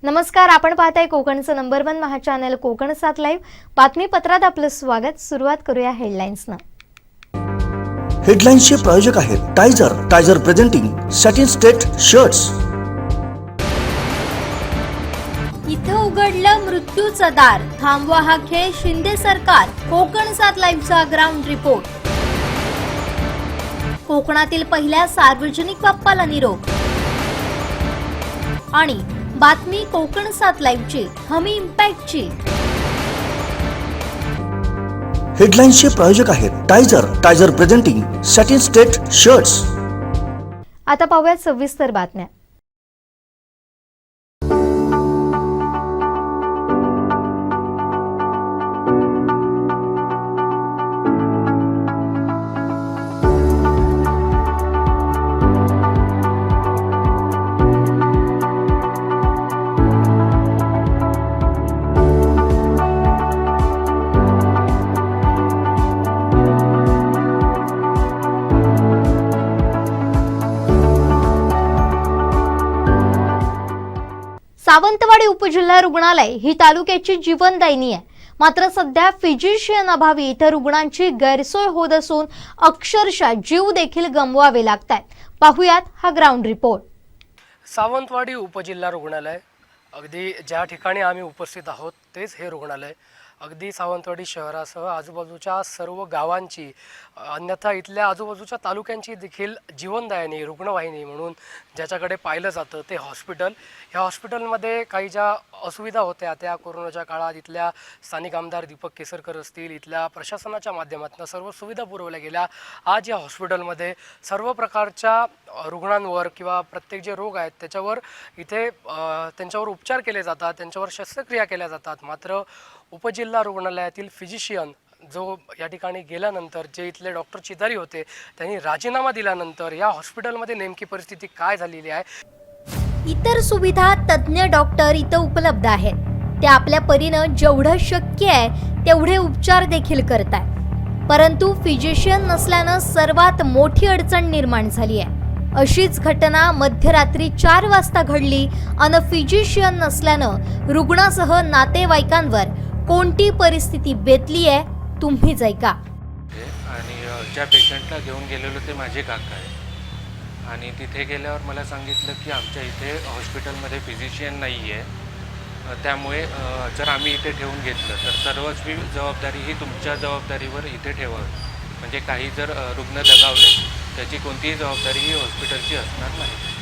नमस्कार, आपण पाहताय कोकणचं नंबर 1 महा चॅनल कोकण 7 लाईव्ह बातमीपत्रात आपलं स्वागत। सुरुवात करूया हेडलाईन्सनं। हेडलाईन्सचे प्रायोजक आहेत Tyzer presenting satin straight shirts. इथं उघडलं मृत्यूचं दार, थांबवा हा खेळ शिंदे सरकार। कोकण 7 लाईव्हचा ग्राउंड रिपोर्ट। कोकणातील पहिल्या सार्वजनिक बाप्पाला निरोप आणि बातमी कोकण 7 लाईव्हची हमी इम्पॅक्टची। हेडलाईन्सचे प्रायोजक आहेत Tyzer presenting satin straight shirts. आता पाहूया सविस्तर बातम्या। सावंतवाडी उपजिल्हा रुग्णालय ही तालुक्याची जीवनदायिनी आहे। मात्र सध्या फिजिशियन अभावी इथं रुग्णांची गैरसोय होत असून अक्षरशः जीव देखील गमवावे लागतात। पाहुयात हा ग्राउंड रिपोर्ट। सावंतवाडी उपजिल्हा रुग्णालय अगदी ज्या ठिकाणी आम्ही उपस्थित आहोत तेच हे रुग्णालय अगदी सावंतवाडी शहरासह आजूबाजूच्या सर्व गावांची अन्यथा इथल्या आजूबाजूच्या तालुक्यांची देखील जीवनदायिनी रुग्णवाहिनी म्हणून ज्याच्याकडे पाहिलं जातं ते हॉस्पिटल। ह्या हॉस्पिटलमध्ये काही ज्या असुविधा होत्या त्या कोरोनाच्या काळात इथल्या स्थानिक आमदार दीपक केसरकर असतील, इथल्या प्रशासनाच्या माध्यमातून सर्व सुविधा पुरवल्या गेल्या। आज या हॉस्पिटलमध्ये सर्व प्रकारच्या रुग्णांवर किंवा प्रत्येक जे रोग आहेत त्याच्यावर इथे त्यांच्यावर उपचार केले जातात, त्यांच्यावर शस्त्रक्रिया केल्या जातात। मात्र उपजिल्हा रुग्णालयातील फिजिशियन जो या ठिकाणी गेल्यानंतर जे इथले डॉक्टर चितारी होते त्यांनी राजीनामा दिल्यानंतर या हॉस्पिटलमध्ये नेमकी परिस्थिती काय झालेली आहे। इतर सुविधा तज्ञ डॉक्टर इथं उपलब्ध आहेत। ते आपल्या परीनं जेवढं शक्य आहे तेवढे उपचार देखील करतात। परंतु फिजिशियन नसल्यानं सर्वात मोठी अडचण निर्माण झाली आहे। अशीच घटना मध्यरात्री 4 वाजता घडली आणि फिजिशियन नसल्यानं रुग्णासह नातेवाईकांवर कोणती परिस्थिती बेतली आहे तुम्हीच ऐका। आणि ज्या पेशंटला घेऊन गेलेलो ते माझे काका आहे आणि तिथे गेल्यावर मला सांगितलं की आमच्या इथे हॉस्पिटलमध्ये फिजिशियन नाही आहे, त्यामुळे जर आम्ही इथे ठेवून घेतलं तर सर्वस्वी जबाबदारी ही तुमच्या जबाबदारीवर इथे ठेवावी, म्हणजे काही जर रुग्ण दगावले त्याची कोणतीही जबाबदारी ही हॉस्पिटलची असणार नाही।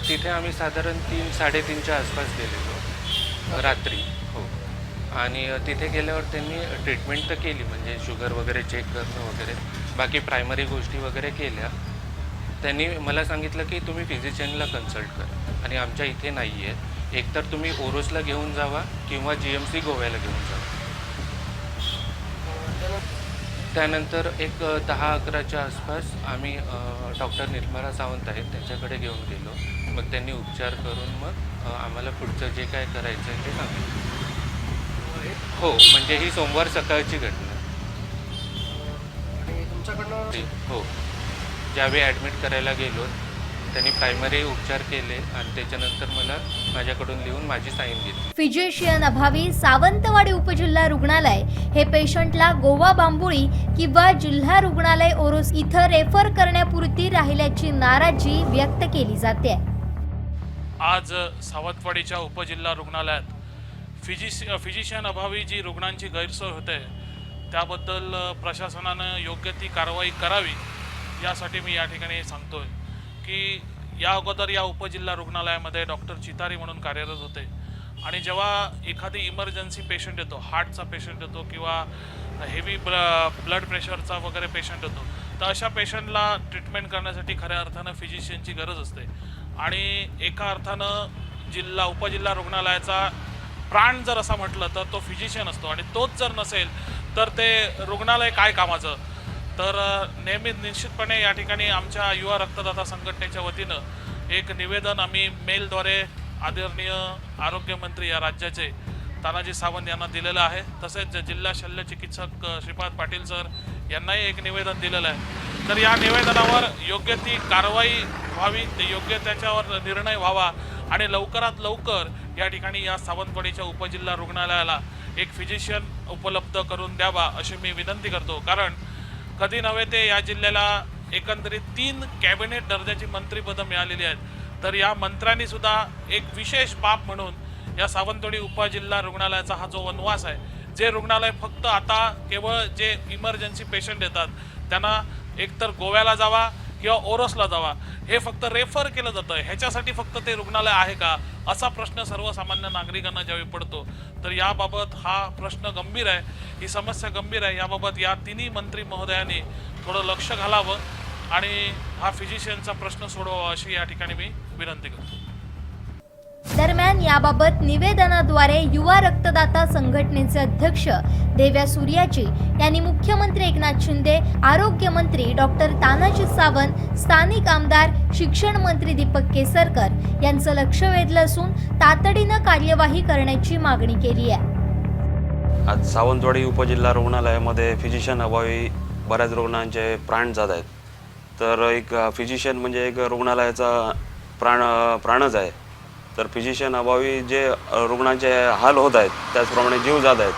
तिथे आम्ही साधारण 3-3:30च्या आसपास गेलेलो रात्री। हो, आणि तिथे गेल्यावर त्यांनी ट्रीटमेंट तर केली, म्हणजे शुगर वगैरे चेक करणं वगैरे बाकी प्रायमरी गोष्टी वगैरे केल्या। त्यांनी मला सांगितलं की तुम्ही फिजिशियनला कन्सल्ट करा आणि आमच्या इथे नाही आहे, एकतर तुम्ही ओरोसला घेऊन जावा किंवा GMC गोव्याला घेऊन जावा। त्यानंतर एक 10-11च्या आसपास आम्ही डॉक्टर निर्मला सावंत आहेत त्यांच्याकडे घेऊन गेलो। मग त्यांनी उपचार करून मग आम्हाला पुढचं जे काय करायचं आहे ते सांगितलं। हो, म्हणजे ही सोमवार सकाळची घटना। आणि तुमच्याकडनं हो, ज्यावेळी ॲडमिट करायला गेलो त्यांनी प्रायमरी उपचार केले आणि त्याच्यानंतर मला माझ्याकडून लिहून माझी साईन घेतली। फिजिशियन अभावी सावंतवाडी उपजिल्हा रुग्णालय हे पेशंटला गोवा बांबुळी किंवा जिल्हा रुग्णालय ओरोस इथं रेफर करण्यापुरती राहिल्याची नाराजी व्यक्त केली जाते। आज सावंतवाडीच्या उपजिल्हा रुग्णालयात फिजिशियन अभावी जी रुग्णांची गैरसोय होते त्याबद्दल प्रशासनानं योग्य ती कारवाई करावी यासाठी मी या ठिकाणी सांगतोय की या अगोदर या उपजिल्हा रुग्णालयामध्ये डॉक्टर चितारी म्हणून कार्यरत होते आणि जेव्हा एखादी इमर्जन्सी पेशंट येतो, हार्टचा पेशंट येतो किंवा हेवी ब्लड प्रेशरचा वगैरे पेशंट येतो, तर अशा पेशंटला ट्रीटमेंट करण्यासाठी खऱ्या अर्थानं फिजिशियनची गरज असते। आणि एका अर्थानं उपजिल्हा रुग्णालयाचा प्राण जर असं म्हटलं तर तो फिजिशियन असतो आणि तोच जर नसेल तर ते रुग्णालय काय कामाचं। तर नेहमीच निश्चितपणे या ठिकाणी आमच्या युवा रक्तदाता संघटनेच्या वतीनं एक निवेदन आम्ही मेलद्वारे आदरणीय आरोग्यमंत्री या राज्याचे तानाजी सावंत यांना दिलेलं आहे। तसेच जिल्हा शल्य चिकित्सक श्रीपाद पाटील सर यांनाही एक निवेदन दिलेलं आहे। तर या निवेदनावर योग्य ती कारवाई व्हावी, ते योग्य त्याच्यावर निर्णय व्हावा आणि लवकरात लवकर या ठिकाणी या सावंतवाडीच्या उपजिल्हा रुग्णालयाला एक फिजिशियन उपलब्ध करून द्यावा अशी मी विनंती करतो. कारण कधी नव्हे ते या जिल्ह्याला एकंदरीत 3 कॅबिनेट दर्जाची मंत्रिपदं मिळालेली आहेत. तर या मंत्र्यांनी सुद्धा एक विशेष बाब म्हणून या सावंतवाडी उपजिल्हा रुग्णालयाचा हा जो वनवास आहे, जे रुग्णालय फक्त आता केवळ जे इमर्जन्सी पेशंट येतात त्यांना एकतर गोव्याला जावा किंवा ओरोसला जावा, हे फक्त रेफर केलं जातं, ह्याच्यासाठी फक्त ते रुग्णालय आहे का असा प्रश्न सर्वसामान्य नागरिकांना ज्यावेळी पडतो. तर याबाबत हा प्रश्न गंभीर आहे, ही समस्या गंभीर आहे. याबाबत या तिन्ही मंत्री महोदयांनी थोडं लक्ष घालावं आणि हा फिजिशियनचा प्रश्न सोडवावा अशी या ठिकाणी मी विनंती करतो. दरम्यान याबाबत निवेदनाद्वारे युवा रक्तदाता संघटनेचे अध्यक्ष देव्या सूर्याची यांनी मुख्यमंत्री एकनाथ शिंदे, आरोग्यमंत्री डॉक्टर तानाजी सावंत, स्थानिक आमदार, शिक्षण मंत्री दीपक केसरकर यांचं लक्ष वेधलं असून तातडीनं कार्यवाही करण्याची मागणी केली आहे. आज सावंतवाडी उपजिल्हा रुग्णालयामध्ये फिजिशियन अभावी बऱ्याच रुग्णांचे प्राण जात आहेत. तर एक फिजिशियन म्हणजे एक रुग्णालयाचा प्राणच आहे. तर फिजिशियन अभावी जे रुग्णांचे हाल होत आहेत, त्याचप्रमाणे जीव जात आहेत.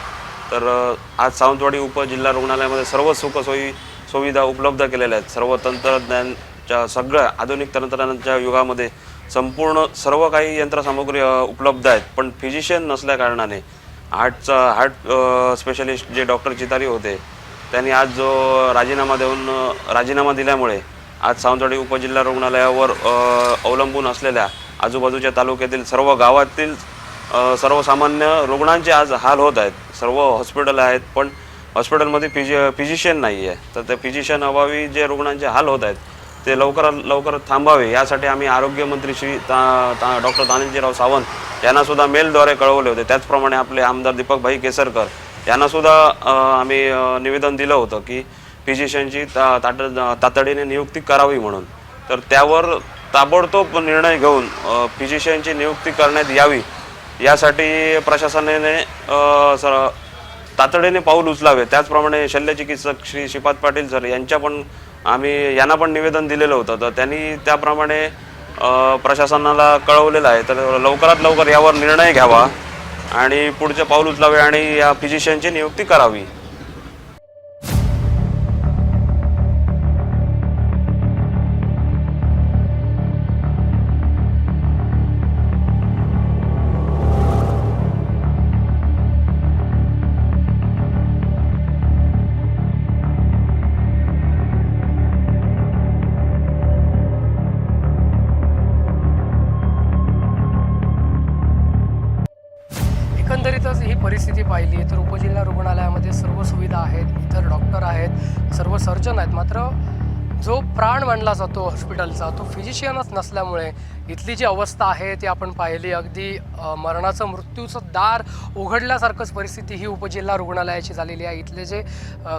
तर आज सावंतवाडी उपजिल्हा रुग्णालयामध्ये सर्व सुखसोयी सुविधा उपलब्ध केलेल्या आहेत. सर्व तंत्रज्ञानच्या सगळ्या आधुनिक तंत्रज्ञानाच्या युगामध्ये संपूर्ण सर्व काही यंत्रसामुग्री उपलब्ध आहेत. पण फिजिशियन नसल्या कारणाने हार्ट स्पेशलिस्ट जे डॉक्टर चितारी होते, त्यांनी आज जो राजीनामा दिल्यामुळे आज सावंतवाडी उपजिल्हा रुग्णालयावर अवलंबून असलेल्या आजूबाजूच्या तालुक्यातील सर्व गावातील सर्वसामान्य रुग्णांचे आज हाल होत आहेत. सर्व हॉस्पिटल आहेत पण हॉस्पिटलमध्ये फिजिशियन नाही आहे. तर त्या फिजिशियन अभावी जे रुग्णांचे हाल होत आहेत ते लवकरात लवकर थांबावे यासाठी आम्ही आरोग्यमंत्री श्री डॉक्टर तानाजीराव सावंत यांनासुद्धा मेलद्वारे कळवले होते. त्याचप्रमाणे आपले आमदार दीपकभाई केसरकर यांनासुद्धा आम्ही निवेदन दिलं होतं की फिजिशियनची तातडीने नियुक्ती करावी म्हणून. तर त्यावर ताबडतोब निर्णय घेऊन फिजिशियनची नियुक्ती करण्यात यावी यासाठी प्रशासनाने तातडीने पाऊल उचलावे. त्याचप्रमाणे शल्यचिकित्सक श्री श्रीपाद पाटील सर यांना पण निवेदन दिलेलं होतं. तर त्यांनी त्याप्रमाणे प्रशासनाला कळवलेलं आहे. तर लवकरात लवकर यावर निर्णय घ्यावा आणि पुढचे पाऊल उचलावे आणि या फिजिशियनची नियुक्ती करावी. एकंदरीतच ही परिस्थिती पाहिली तर उपजिल्हा रुग्णालयामध्ये सर्व सुविधा आहेत, इतर डॉक्टर आहेत, सर्व सर्जन आहेत. मात्र जो प्राण मानला जातो हॉस्पिटलचा तो फिजिशियनच नसल्यामुळे इथली जी अवस्था आहे ती आपण पाहिली. अगदी मरणाचं मृत्यूचं दार उघडल्यासारखंच परिस्थिती ही उपजिल्हा रुग्णालयाची झालेली आहे. इथले जे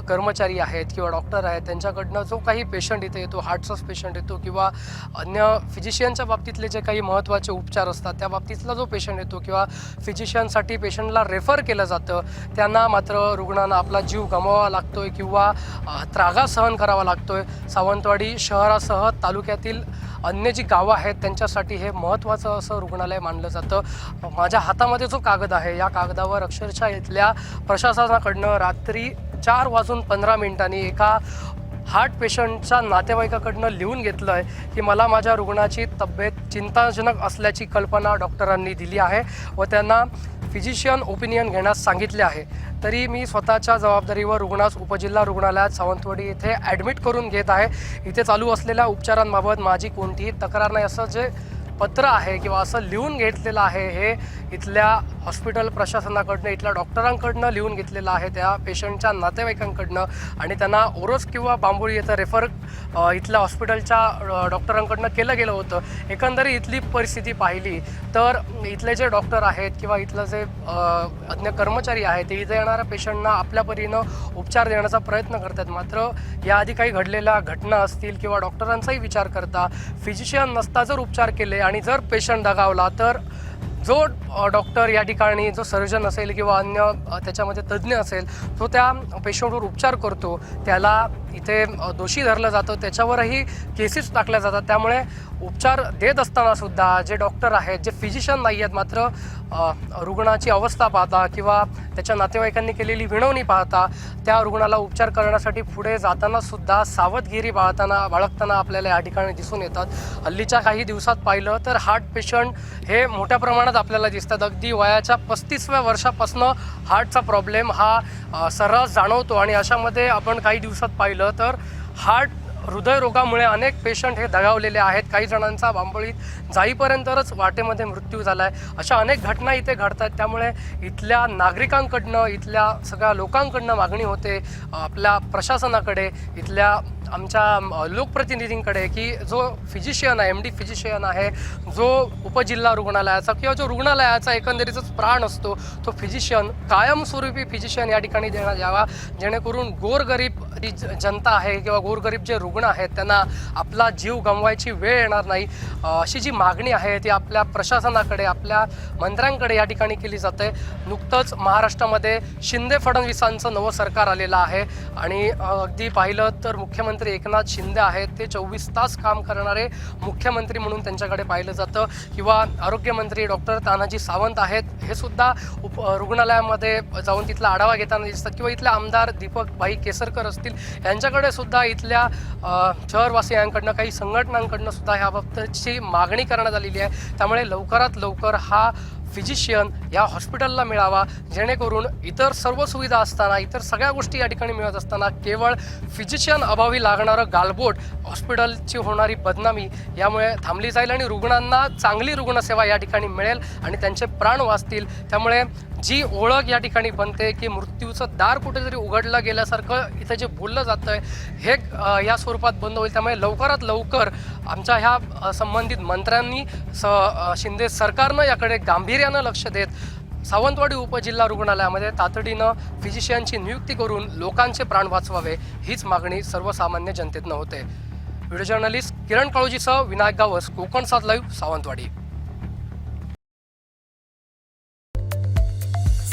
कर्मचारी आहेत किंवा डॉक्टर आहेत त्यांच्याकडनं जो काही पेशंट इथे येतो, हार्टचाच पेशंट येतो किंवा अन्य फिजिशियनच्या बाबतीतले जे काही महत्त्वाचे उपचार असतात त्या बाबतीतला जो पेशंट येतो किंवा फिजिशियनसाठी पेशंटला रेफर केलं जातं, त्यांना मात्र रुग्णांना आपला जीव गमवावा लागतो आहे किंवा त्रागा सहन करावा लागतो आहे. सावंतवाडी शहरासह तालुक्यातील अन्य जी गावं आहेत त्यांच्यासाठी हे महत्त्वाचं असं रुग्णालय मानलं जातं. माझ्या हातामध्ये जो कागद आहे या कागदावर अक्षरशः इथल्या प्रशासनाकडनं रात्री 4:15 एका हार्ट पेशंटच्या नातेवाईकाकडनं लिहून घेतलं आहे की मला माझ्या रुग्णाची तब्येत चिंताजनक असल्याची कल्पना डॉक्टरांनी दिली आहे व त्यांना फिजिशियन ओपिनियन घेण्यास सांगितले आहे. तरी मी स्वतःच्या जबाबदारीवर रुग्णास उपजिल्हा रुग्णालयात सावंतवाडी येथे ॲडमिट करून घेत आहे. इथे चालू असलेल्या उपचारांबाबत माझी कोणतीही तक्रार नाही असं जे पत्र आहे किंवा असं लिहून घेतलेलं आहे हे इथल्या हॉस्पिटल प्रशासनाकडनं, इथल्या डॉक्टरांकडनं लिहून घेतलेलं आहे त्या पेशंटच्या नातेवाईकांकडनं आणि त्यांना ओरोस किंवा बांबोळी येथे रेफर इथल्या हॉस्पिटलच्या डॉक्टरांकडनं केलं गेलं होतं. एकंदरीत इथली परिस्थिती पाहिली तर इथले जे डॉक्टर आहेत किंवा इथलं जे अन्य कर्मचारी आहेत ते इथे येणाऱ्या पेशंटना आपल्या परीनं उपचार देण्याचा प्रयत्न करतात. मात्र याआधी काही घडलेल्या घटना असतील किंवा डॉक्टरांचाही विचार करता फिजिशियन नसता जर उपचार केले आणि जर पेशंट दगावला तर जो डॉक्टर या ठिकाणी जो सर्जन असेल किंवा अन्य त्याच्यामध्ये तज्ज्ञ असेल तो त्या पेशंटवर उपचार करतो त्याला इथे दोषी धरलं जातं त्याच्यावरही केसेस टाकल्या जातात. त्यामुळे उपचार देत असताना सुद्धा जे डॉक्टर आहेत, जे फिजिशियन नाही आहेत, मात्र रुग्णाची अवस्था पाहता किंवा त्याच्या नातेवाईकांनी केलेली विनवणी पाहता त्या रुग्णाला उपचार करण्यासाठी पुढे जाताना सुद्धा सावधगिरी बाळगताना आपल्याला या ठिकाणी दिसून येतात. हल्लीच्या काही दिवसात पाहिलं तर हार्ट पेशंट हे मोठ्या प्रमाणात आपल्याला दिसतात. अगदी वयाच्या 35व्या वर्षापासून हार्टचा प्रॉब्लेम हा सर्रास जाणवतो आणि अशामध्ये आपण काही दिवसात पाहिलं तर हृदयरोगामुळे अनेक पेशंट हे दगावलेले आहेत. काही जणांचा बांबोळीत जाईपर्यंतच वाटेमध्ये मृत्यू झाला आहे. अशा अनेक घटना इथे घडतात. त्यामुळे इथल्या नागरिकांकडनं, इथल्या सगळ्या लोकांकडनं मागणी होते आपल्या प्रशासनाकडे, इथल्या आमच्या लोकप्रतिनिधींकडे की जो फिजिशियन आहे, MD फिजिशियन आहे, जो उपजिल्हा रुग्णालयाचा किंवा जो रुग्णालयाचा एकंदरीतच प्राण असतो, तो फिजिशियन कायमस्वरूपी फिजिशियन या ठिकाणी देण्यात यावा, जेणेकरून गोरगरीब जी जनता आहे किंवा गोरगरीब जे रुग्ण आहेत त्यांना आपला जीव गमवायची वेळ येणार नाही. अशी जी मागणी आहे ती आपल्या प्रशासनाकडे, आपल्या मंत्र्यांकडे या ठिकाणी केली जाते. नुकतंच महाराष्ट्रामध्ये शिंदे फडणवीसांचं नवं सरकार आलेलं आहे आणि अगदी पाहिलं तर मुख्यमंत्री एकनाथ शिंदे आहेत, ते 24 तास काम करणारे मुख्यमंत्री म्हणून त्यांच्याकडे पाहिलं जातं. किंवा आरोग्यमंत्री डॉक्टर तानाजी सावंत आहेत, हे सुद्धा रुग्णालयामध्ये जाऊन तिथला आढावा घेताना दिसतात. किंवा इथले आमदार दीपकभाई केसरकर असतील, यांच्याकडे सुद्धा इथल्या शहरवासियांकडनं, काही संघटनांकडनं सुद्धा ह्याबाबतची मागणी करण्यात आलेली आहे. त्यामुळे लवकरात लवकर हा फिजिशियन या हॉस्पिटलला मिळावा, जेणेकरून इतर सर्व सुविधा असताना, इतर सगळ्या गोष्टी या ठिकाणी मिळत असताना केवळ फिजिशियन अभावी लागणारं गालबोट, हॉस्पिटलची होणारी बदनामी यामुळे थांबली जाईल आणि रुग्णांना चांगली रुग्णसेवा या ठिकाणी मिळेल आणि त्यांचे प्राण वाचतील. त्यामुळे जी ओळख या ठिकाणी बनते की मृत्यूचं दार कुठेतरी उघडलं गेल्यासारखं इथं जे बोललं जातं आहे हे या स्वरूपात बंद होईल. त्यामुळे लवकरात लवकर आमच्या ह्या संबंधित मंत्र्यांनी शिंदे सरकारनं याकडे गांभीर्यानं लक्ष देत सावंतवाडी उपजिल्हा रुग्णालयामध्ये तातडीनं फिजिशियनची नियुक्ती करून लोकांचे प्राण वाचवावे, हीच मागणी सर्वसामान्य जनतेतनं होते. व्हिडिओ जर्नलिस्ट किरण काळूजीसह विनायक गावस, कोकण 7 लाईव्ह, सावंतवाडी.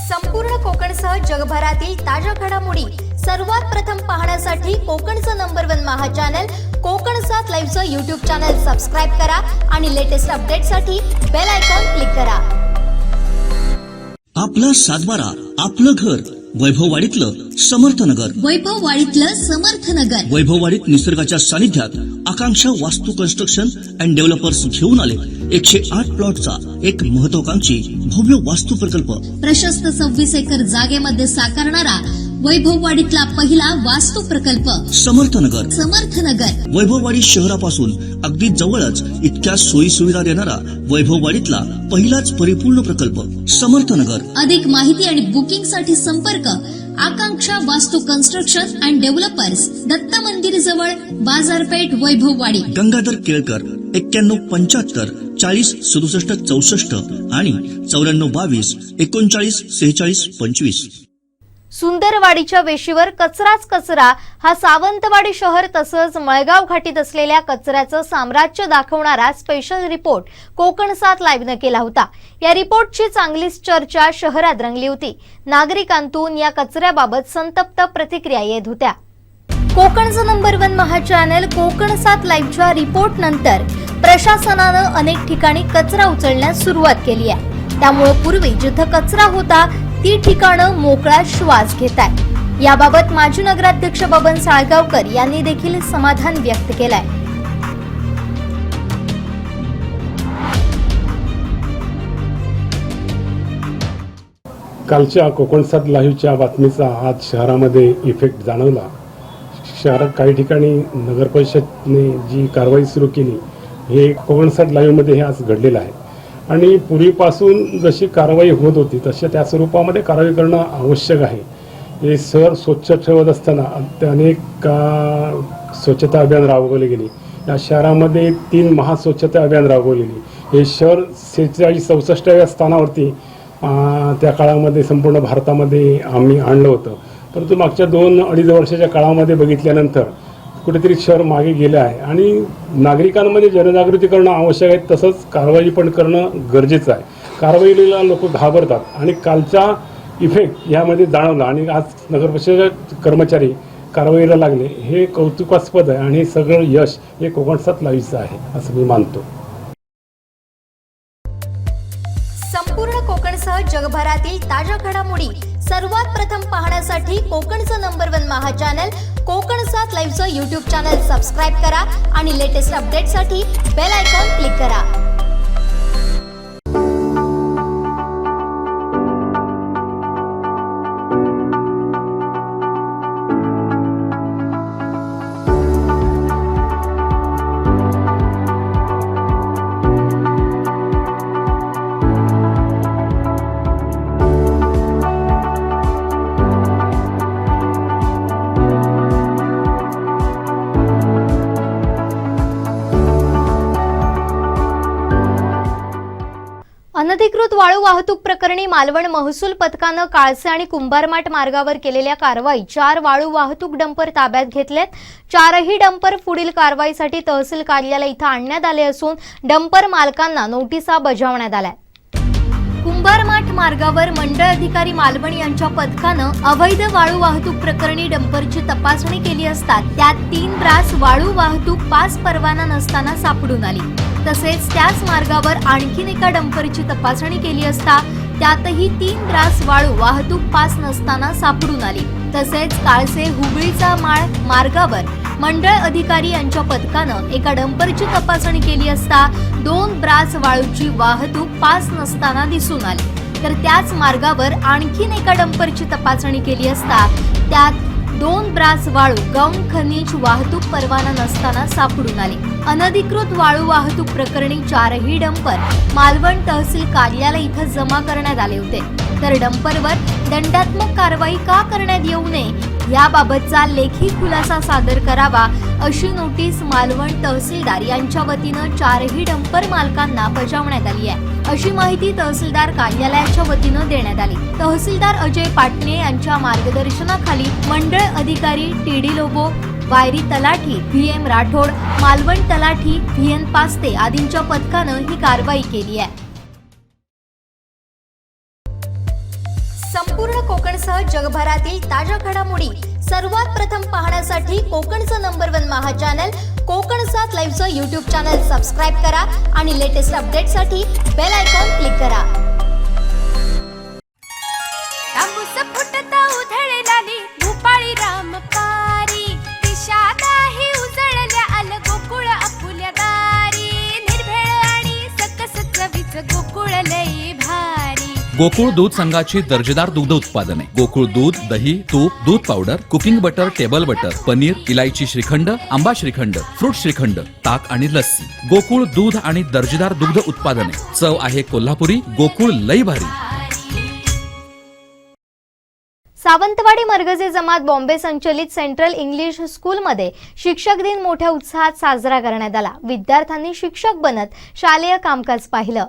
संपूर्ण कोकणसह जगभरातील ताज्या घडामोडी सर्वात प्रथम पाहण्यासाठी कोकणचं नंबर 1 महा चॅनल कोकण 7 लाईव्हचं यूट्यूब चॅनल सबस्क्राईब करा आणि लेटेस्ट अपडेटसाठी बेल आयकॉन क्लिक करा. आपला 7/12 आपलं घर. वैभववाडीतलं समर्थनगर. वैभववाडीतलं समर्थनगर. वैभववाडीत निसर्गाच्या सानिध्यात आकांक्षा वास्तू कन्स्ट्रक्शन अँड डेव्हलपर्स घेऊन आले 108 प्लॉटचा एक महत्वाकांक्षी भव्य वास्तू प्रकल्प. प्रशस्त 26 एकर जागेमध्ये साकारणारा वैभववाडीतला पहिला वास्तू प्रकल्प समर्थनगर. समर्थनगर. वैभववाडी शहरापासून अगदी जवळच इतक्या सोयी सुविधा देणारा वैभववाडीतला पहिलाच परिपूर्ण प्रकल्प समर्थनगर. अधिक माहिती आणि बुकिंग साठी संपर्क आकांक्षा वास्तू कन्स्ट्रक्शन अँड डेव्हलपर्स, दत्त मंदिर जवळ, बाजारपेठ, वैभववाडी. गंगाधर केळकर 9175 40 67 64 आणि 94 22 39 46 25. सुंदरवाडीच्या वेशीवर कचराच कचरा हा सावंतवाडी शहर तसंच मळगाव घाटीत असलेल्या कचऱ्याचं साम्राज्य दाखवणारा स्पेशल रिपोर्ट कोकण 7 लाईव्हनं केला होता. या रिपोर्टची चांगलीच चर्चा शहरात रंगली होती. नागरिकांतून या कचऱ्याबाबत संतप्त प्रतिक्रिया येत होत्या. कोकणचं नंबर 1 महा चॅनल कोकण 7 लाईव्हच्या रिपोर्ट नंतर प्रशासनानं अनेक ठिकाणी कचरा उचलण्यास सुरुवात केली आहे. त्यामुळे पूर्वी जिथं कचरा होता ती ठिकाणं मोकळा श्वास घेत आहेत. याबाबत माजी नगराध्यक्ष बबन साळगावकर यांनी देखील समाधान व्यक्त केलंय. कालच्या कोकण 7 लाईव्हच्या बातमीचा आज शहरामध्ये इफेक्ट जाणवला. शहरात काही ठिकाणी नगर परिषदने जी कारवाई सुरू केली हे कोकण 7 लाईव्हमध्ये हे आज घडलेलं आहे आणि पूर्वीपासून जशी कारवाई होत होती तशा त्या स्वरूपामध्ये कारवाई करणं आवश्यक आहे. हे शहर स्वच्छ ठेवत असताना अनेक स्वच्छता अभियान राबवले गेले. या शहरामध्ये 3 महास्वच्छता अभियान राबवलेली. हे शहर 46-64व्या स्थानावरती त्या काळामध्ये संपूर्ण भारतामध्ये आम्ही आणलं होतं. परंतु मागच्या 2-2.5 वर्षाच्या काळामध्ये बघितल्यानंतर कुठेतरी शहर मागे गेलं आहे आणि नागरिकांमध्ये जनजागृती करणं आवश्यक आहे, तसंच कारवाई पण करणं गरजेचं आहे. कारवाईला लोक घाबरतात आणि कालचा इफेक्ट यामध्ये जाणवला आणि आज नगरपरिषदेचे कर्मचारी कारवाईला लागले हे कौतुकास्पद आहे आणि हे सगळं यश हे कोकणसात लाईव्हचं आहे असं मी मानतो. संपूर्ण कोकणसह जगभरातील ताज्या घडामोडी सर्वात प्रथम पाहण्यासाठी कोकणचं नंबर 1 महा चॅनल कोकणसात लाईव्हचं यूट्यूब चॅनल सबस्क्राईब करा आणि लेटेस्ट अपडेटसाठी बेल आयकॉन क्लिक करा. अनधिकृत वाळू वाहतूक प्रकरणी मालवण महसूल पथकानं काळसे आणि कुंभारमाट मार्गावर केलेल्या कारवाईत 4 वाळू वाहतूक डंपर ताब्यात घेतलेत. 4ही डंपर पुढील कारवाईसाठी तहसील कार्यालय इथं आणण्यात आले असून डंपर मालकांना नोटिसा बजावण्यात आल्या. कुंभारमाट मार्गावर मंडळ अधिकारी मालवण यांच्या पथकानं अवैध वाळू वाहतूक प्रकरणी डंपरची तपासणी केली असता त्यात 3 ब्रास वाळू वाहतूक पास परवाना नसताना सापडून आली. तसेच त्याच मार्गावर आणखीन एका डंपरची तपासणी केली असता त्यातही 3 ब्रास वाळू वाहतूक पास नसताना सापडून आली. तसेच काळसे हुबळीचा माळ मार्गावर मंडळ अधिकारी यांच्या पथकानं एका डंपरची तपासणी केली असता 2 ब्रास वाळूची वाहतूक पास नसताना दिसून आली. तर त्याच मार्गावर आणखीन एका डंपरची तपासणी केली असता त्यात 2 ब्रास वाळू गौण खनिज वाहतूक परवाना नसताना सापडून आली. अनधिकृत वाळू वाहतूक प्रकरणी 4ही डंपर मालवण तहसील कार्यालय इथं जमा करण्यात आले होते. तर डंपरवर दंडात्मक कारवाई का करण्यात येऊ नये याबाबतचा लेखी खुलासा सादर करावा अशी नोटीस मालवण तहसीलदार यांच्या वतीनं 4ही डंपर मालकांना बजावण्यात आली आहे अशी माहिती तहसीलदार कार्यालयाच्या वतीनं देण्यात आली. तहसीलदार अजय पाटणे यांच्या मार्गदर्शनाखाली मंडळ अधिकारी टीडी लोबो, वायरी तलाठी VM राठोड, मालवण तलाठी VN पास्ते आदींच्या पथकानं ही कारवाई केली आहे. संपूर्ण कोकणसह जगभरातील ताज्या घडामोडी सर्वात प्रथम पाहण्यासाठी कोकणचं नंबर 1 महा चॅनल कोकणसात लाईव्हचं यूट्यूब चॅनल सबस्क्राईब करा आणि लेटेस्ट अपडेटसाठी बेल आयकॉन क्लिक करा. उधळलेली भूपाळी रामपारी दिशादाही उजळल्या आल गोकुळ आपुल्या दारी निर्भेळ आणि सकस चवीच गोकुळ लई भारी. गोकुळ दूध संघाची दर्जेदार दुग्ध उत्पादने गोकुळ दूध, दही, तूप, दूध powder, cooking butter, table butter, paneer, इलायची श्रीखंड, आंबा श्रीखंड, फ्रूट श्रीखंड, ताक आणि लस्सी. गोकुळ दूध आणि दर्जेदार दुग्ध उत्पादने. चव आहे कोल्हापुरी. गोकुळ लई भारी. सावंतवाडी मरगजे जमात बॉम्बे संचलित सेंट्रल इंग्लिश स्कूलमध्ये शिक्षक दिन मोठ्या उत्साहात साजरा करण्यात आला. विद्यार्थ्यांनी शिक्षक बनत शालेय कामकाज पाहिलं.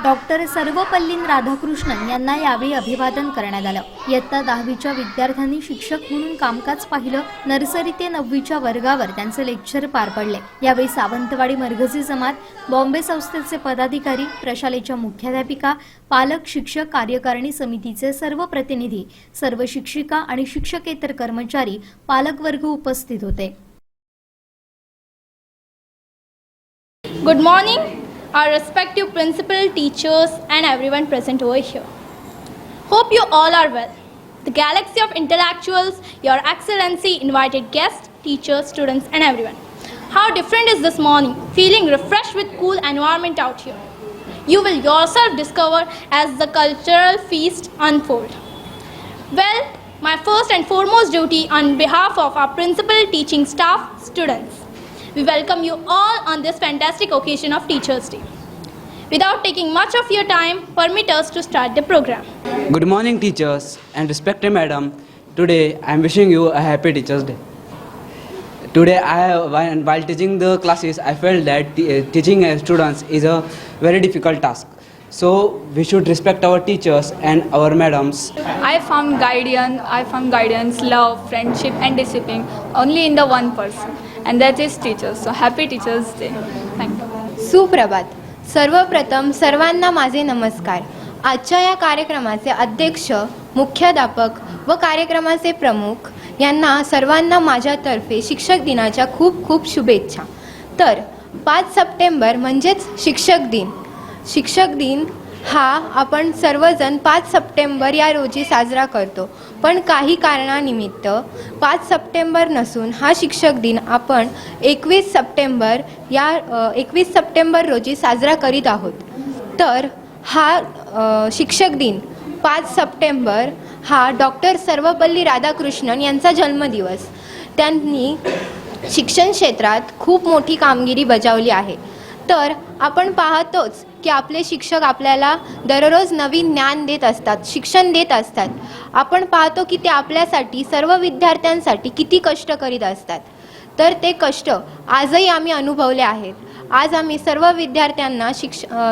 डॉक्टर सर्वपल्लीन राधाकृष्णन यांना यावेळी अभिवादन करण्यात आलं. इयत्ता 10वीच्या विद्यार्थ्यांनी शिक्षक म्हणून कामकाज पाहिलं. नर्सरी ते 9वीच्या वर्गावर त्यांचे लेक्चर पार पडले. यावेळी सावंतवाडी मरगजी जमात, बॉम्बे संस्थेचे पदाधिकारी, प्रशालेच्या मुख्याध्यापिका, पालक, शिक्षक, कार्यकारिणी समितीचे सर्व प्रतिनिधी, सर्व शिक्षिका आणि शिक्षकेतर कर्मचारी, पालक वर्ग उपस्थित होते. Good morning, our respective principal, teachers and everyone present over here. Hope you all are well. The galaxy of intellectuals, your excellency, invited guests, teachers, students and everyone. How different is this morning, feeling refreshed with cool environment out here. You will yourself discover as the cultural feast unfold. Well, my first and foremost duty on behalf of our principal, teaching staff, students. We welcome you all on this fantastic occasion of Teachers' Day. Without taking much of your time, permit us to start the program. Good morning, teachers and respected madam. Today I am wishing you a happy Teachers' Day. Today, while teaching the classes, I felt that teaching students is a very difficult task. So we should respect our teachers and our madams. I found guidance, love, friendship and discipline only in the one person, and that is teachers. So happy Teachers' Day. Thank you. सुप्रभात. सर्वप्रथम सर्वांना माझे नमस्कार. आजच्या या कार्यक्रमाचे अध्यक्ष, मुख्याध्यापक व कार्यक्रमाचे प्रमुख यांना सर्वांना माझ्यातर्फे शिक्षक दिनाच्या खूप खूप शुभेच्छा. तर 5 सप्टेंबर म्हणजेच शिक्षक दिन. शिक्षक दिन हा आपण सर्वजण 5 सप्टेंबर या रोजी साजरा करतो, पण काही कारणानिमित्त 5 सप्टेंबर नसून हा शिक्षक दिन आपण 21 सप्टेंबर रोजी साजरा करीत आहोत. तर हा शिक्षक दिन 5 सप्टेंबर हा डॉक्टर सर्वपल्ली राधाकृष्णन यांचा जन्मदिवस. त्यांनी शिक्षण क्षेत्रात खूप मोठी कामगिरी बजावली आहे. तर आपण पाहतोच की आपले शिक्षक आपल्याला दररोज नवीन ज्ञान देत असतात, शिक्षण देत असतात. आपण पाहतो की ते आपल्यासाठी, सर्व विद्यार्थ्यांसाठी किती कष्ट करीत असतात. तर ते कष्ट आजही आम्ही अनुभवले आहेत. आज आम्ही सर्व विद्यार्थ्यांना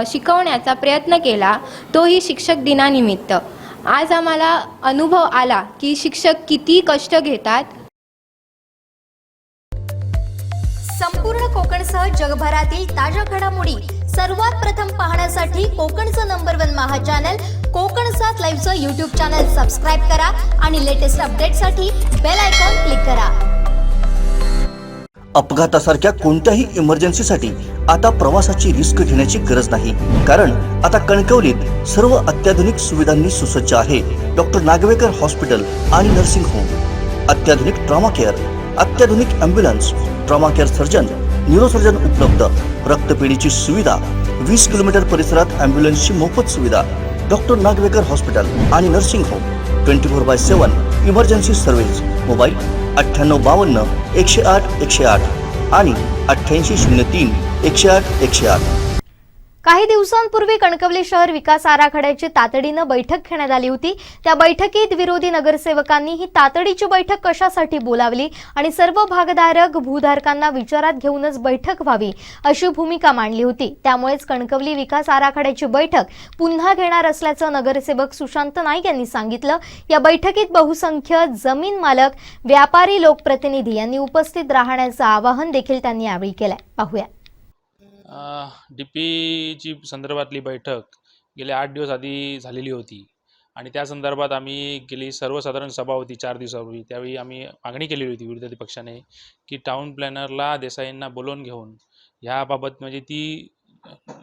शिकवण्याचा प्रयत्न केला, तोही शिक्षक दिनानिमित्त. आज आम्हाला अनुभव आला की शिक्षक किती कष्ट घेतात. संपूर्ण कोकणसह जगभरातील ताज्या घडामोडी सर्वात प्रथम पाहण्यासाठी कोकणचं नंबर 1 महा चॅनल कोकण 7 लाईव्हचं यूट्यूब चॅनल सबस्क्राईब करा आणि लेटेस्ट अपडेटसाठी बेल आयकॉन क्लिक करा. अपघातासारख्या कोणत्याही इमर्जन्सीसाठी आता प्रवासाची रिस्क घेण्याची गरज नाही, कारण आता कणकवलीत सर्व अत्याधुनिक सुविधांनी सुसज्ज आहे डॉक्टर नागवेकर हॉस्पिटल आणि नर्सिंग होम. अत्याधुनिक ट्रॉमा केअर, अत्याधुनिक ambulance, trauma care surgeon, neurosurgeon उपलब्ध, रक्तपेढीची सुविधा, 20 किलोमीटर परिसरात ॲम्ब्युलन्सची मोफत सुविधा. डॉक्टर नागवेकर हॉस्पिटल आणि nursing home 24/7 emergency service. Mobile 9852 108 108 आणि 8803 108 108. काही दिवसांपूर्वी कणकवली शहर विकास आराखड्याची तातडीनं बैठक घेण्यात आली होती. त्या बैठकीत विरोधी नगरसेवकांनी ही तातडीची बैठक कशासाठी बोलावली आणि सर्व भागधारक भूधारकांना विचारात घेऊनच बैठक व्हावी अशी भूमिका मांडली होती. त्यामुळेच कणकवली विकास आराखड्याची बैठक पुन्हा घेणार असल्याचं नगरसेवक सुशांत नाईक यांनी सांगितलं. या बैठकीत बहुसंख्य जमीन मालक, व्यापारी, लोकप्रतिनिधी यांनी उपस्थित राहण्याचं आवाहन देखील त्यांनी यावेळी केलंय. पाहूया. DPची संदर्भातली बैठक गेल्या 8 दिवस आधी झालेली होती आणि त्या संदर्भात आम्ही गेली सर्वसाधारण सभा होती 4 दिवसापूर्वी. त्यावेळी आम्ही मागणी केलेली होती विरोधी पक्षाने की टाउन प्लॅनरला, देसाईंना बोलवून घेऊन ह्याबाबत म्हणजे ती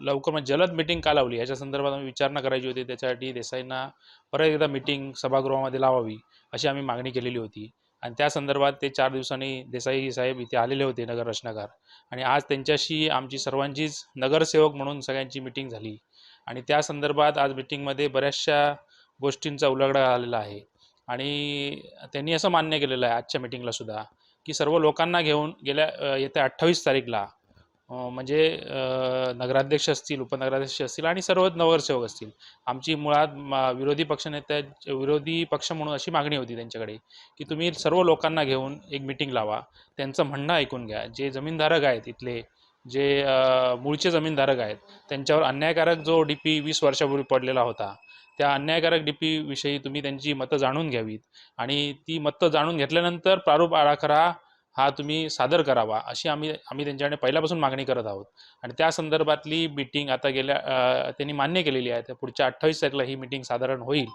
लवकर म्हणजे जलद मिटिंग का लावली ह्याच्या संदर्भात आम्ही विचारणा करायची होती. त्याच्यासाठी देसाईंना परत एकदा मिटिंग सभागृहामध्ये लावावी अशी आम्ही मागणी केलेली होती. आणि त्या संदर्भात ते 4 दिवसांनी देसाई साहेब इथे आलेले होते, नगर रचनाकार, आणि आज त्यांच्याशी आमची सर्वांचीच नगरसेवक म्हणून सगळ्यांची मिटिंग झाली. आणि त्या संदर्भात आज मिटिंगमध्ये बऱ्याचशा गोष्टींचा उलगडा आलेला आहे. आणि त्यांनी असं मान्य केलेलं आहे आजच्या मिटिंगलासुद्धा की सर्व लोकांना घेऊन येत्या 28 तारीखला म्हणजे नगराध्यक्ष असतील, उपनगराध्यक्ष असतील आणि सर्व नगरसेवक असतील, आमची मुळात विरोधी पक्ष म्हणून अशी मागणी होती त्यांच्याकडे की तुम्ही सर्व लोकांना घेऊन एक मिटिंग लावा, त्यांचं म्हणणं ऐकून घ्या. जे जमीनधारक आहेत इथले, जे मूळचे जमीनधारक आहेत, त्यांच्यावर अन्यायकारक जो DP 20 वर्षापूर्वी पडलेला होता, त्या अन्यायकारक DP विषयी तुम्ही त्यांची मतं जाणून घ्यावीत आणि ती मतं जाणून घेतल्यानंतर प्रारूप आराखडा हा तुम्ही सादर करावा अशी आम्ही त्यांच्याकडे पहिल्यापासून मागणी करत आहोत. आणि त्या संदर्भातली मीटिंग आता त्यांनी मान्य केलेली आहे. त्या पुढच्या 28 तारखेला ही मीटिंग साधारण होईल,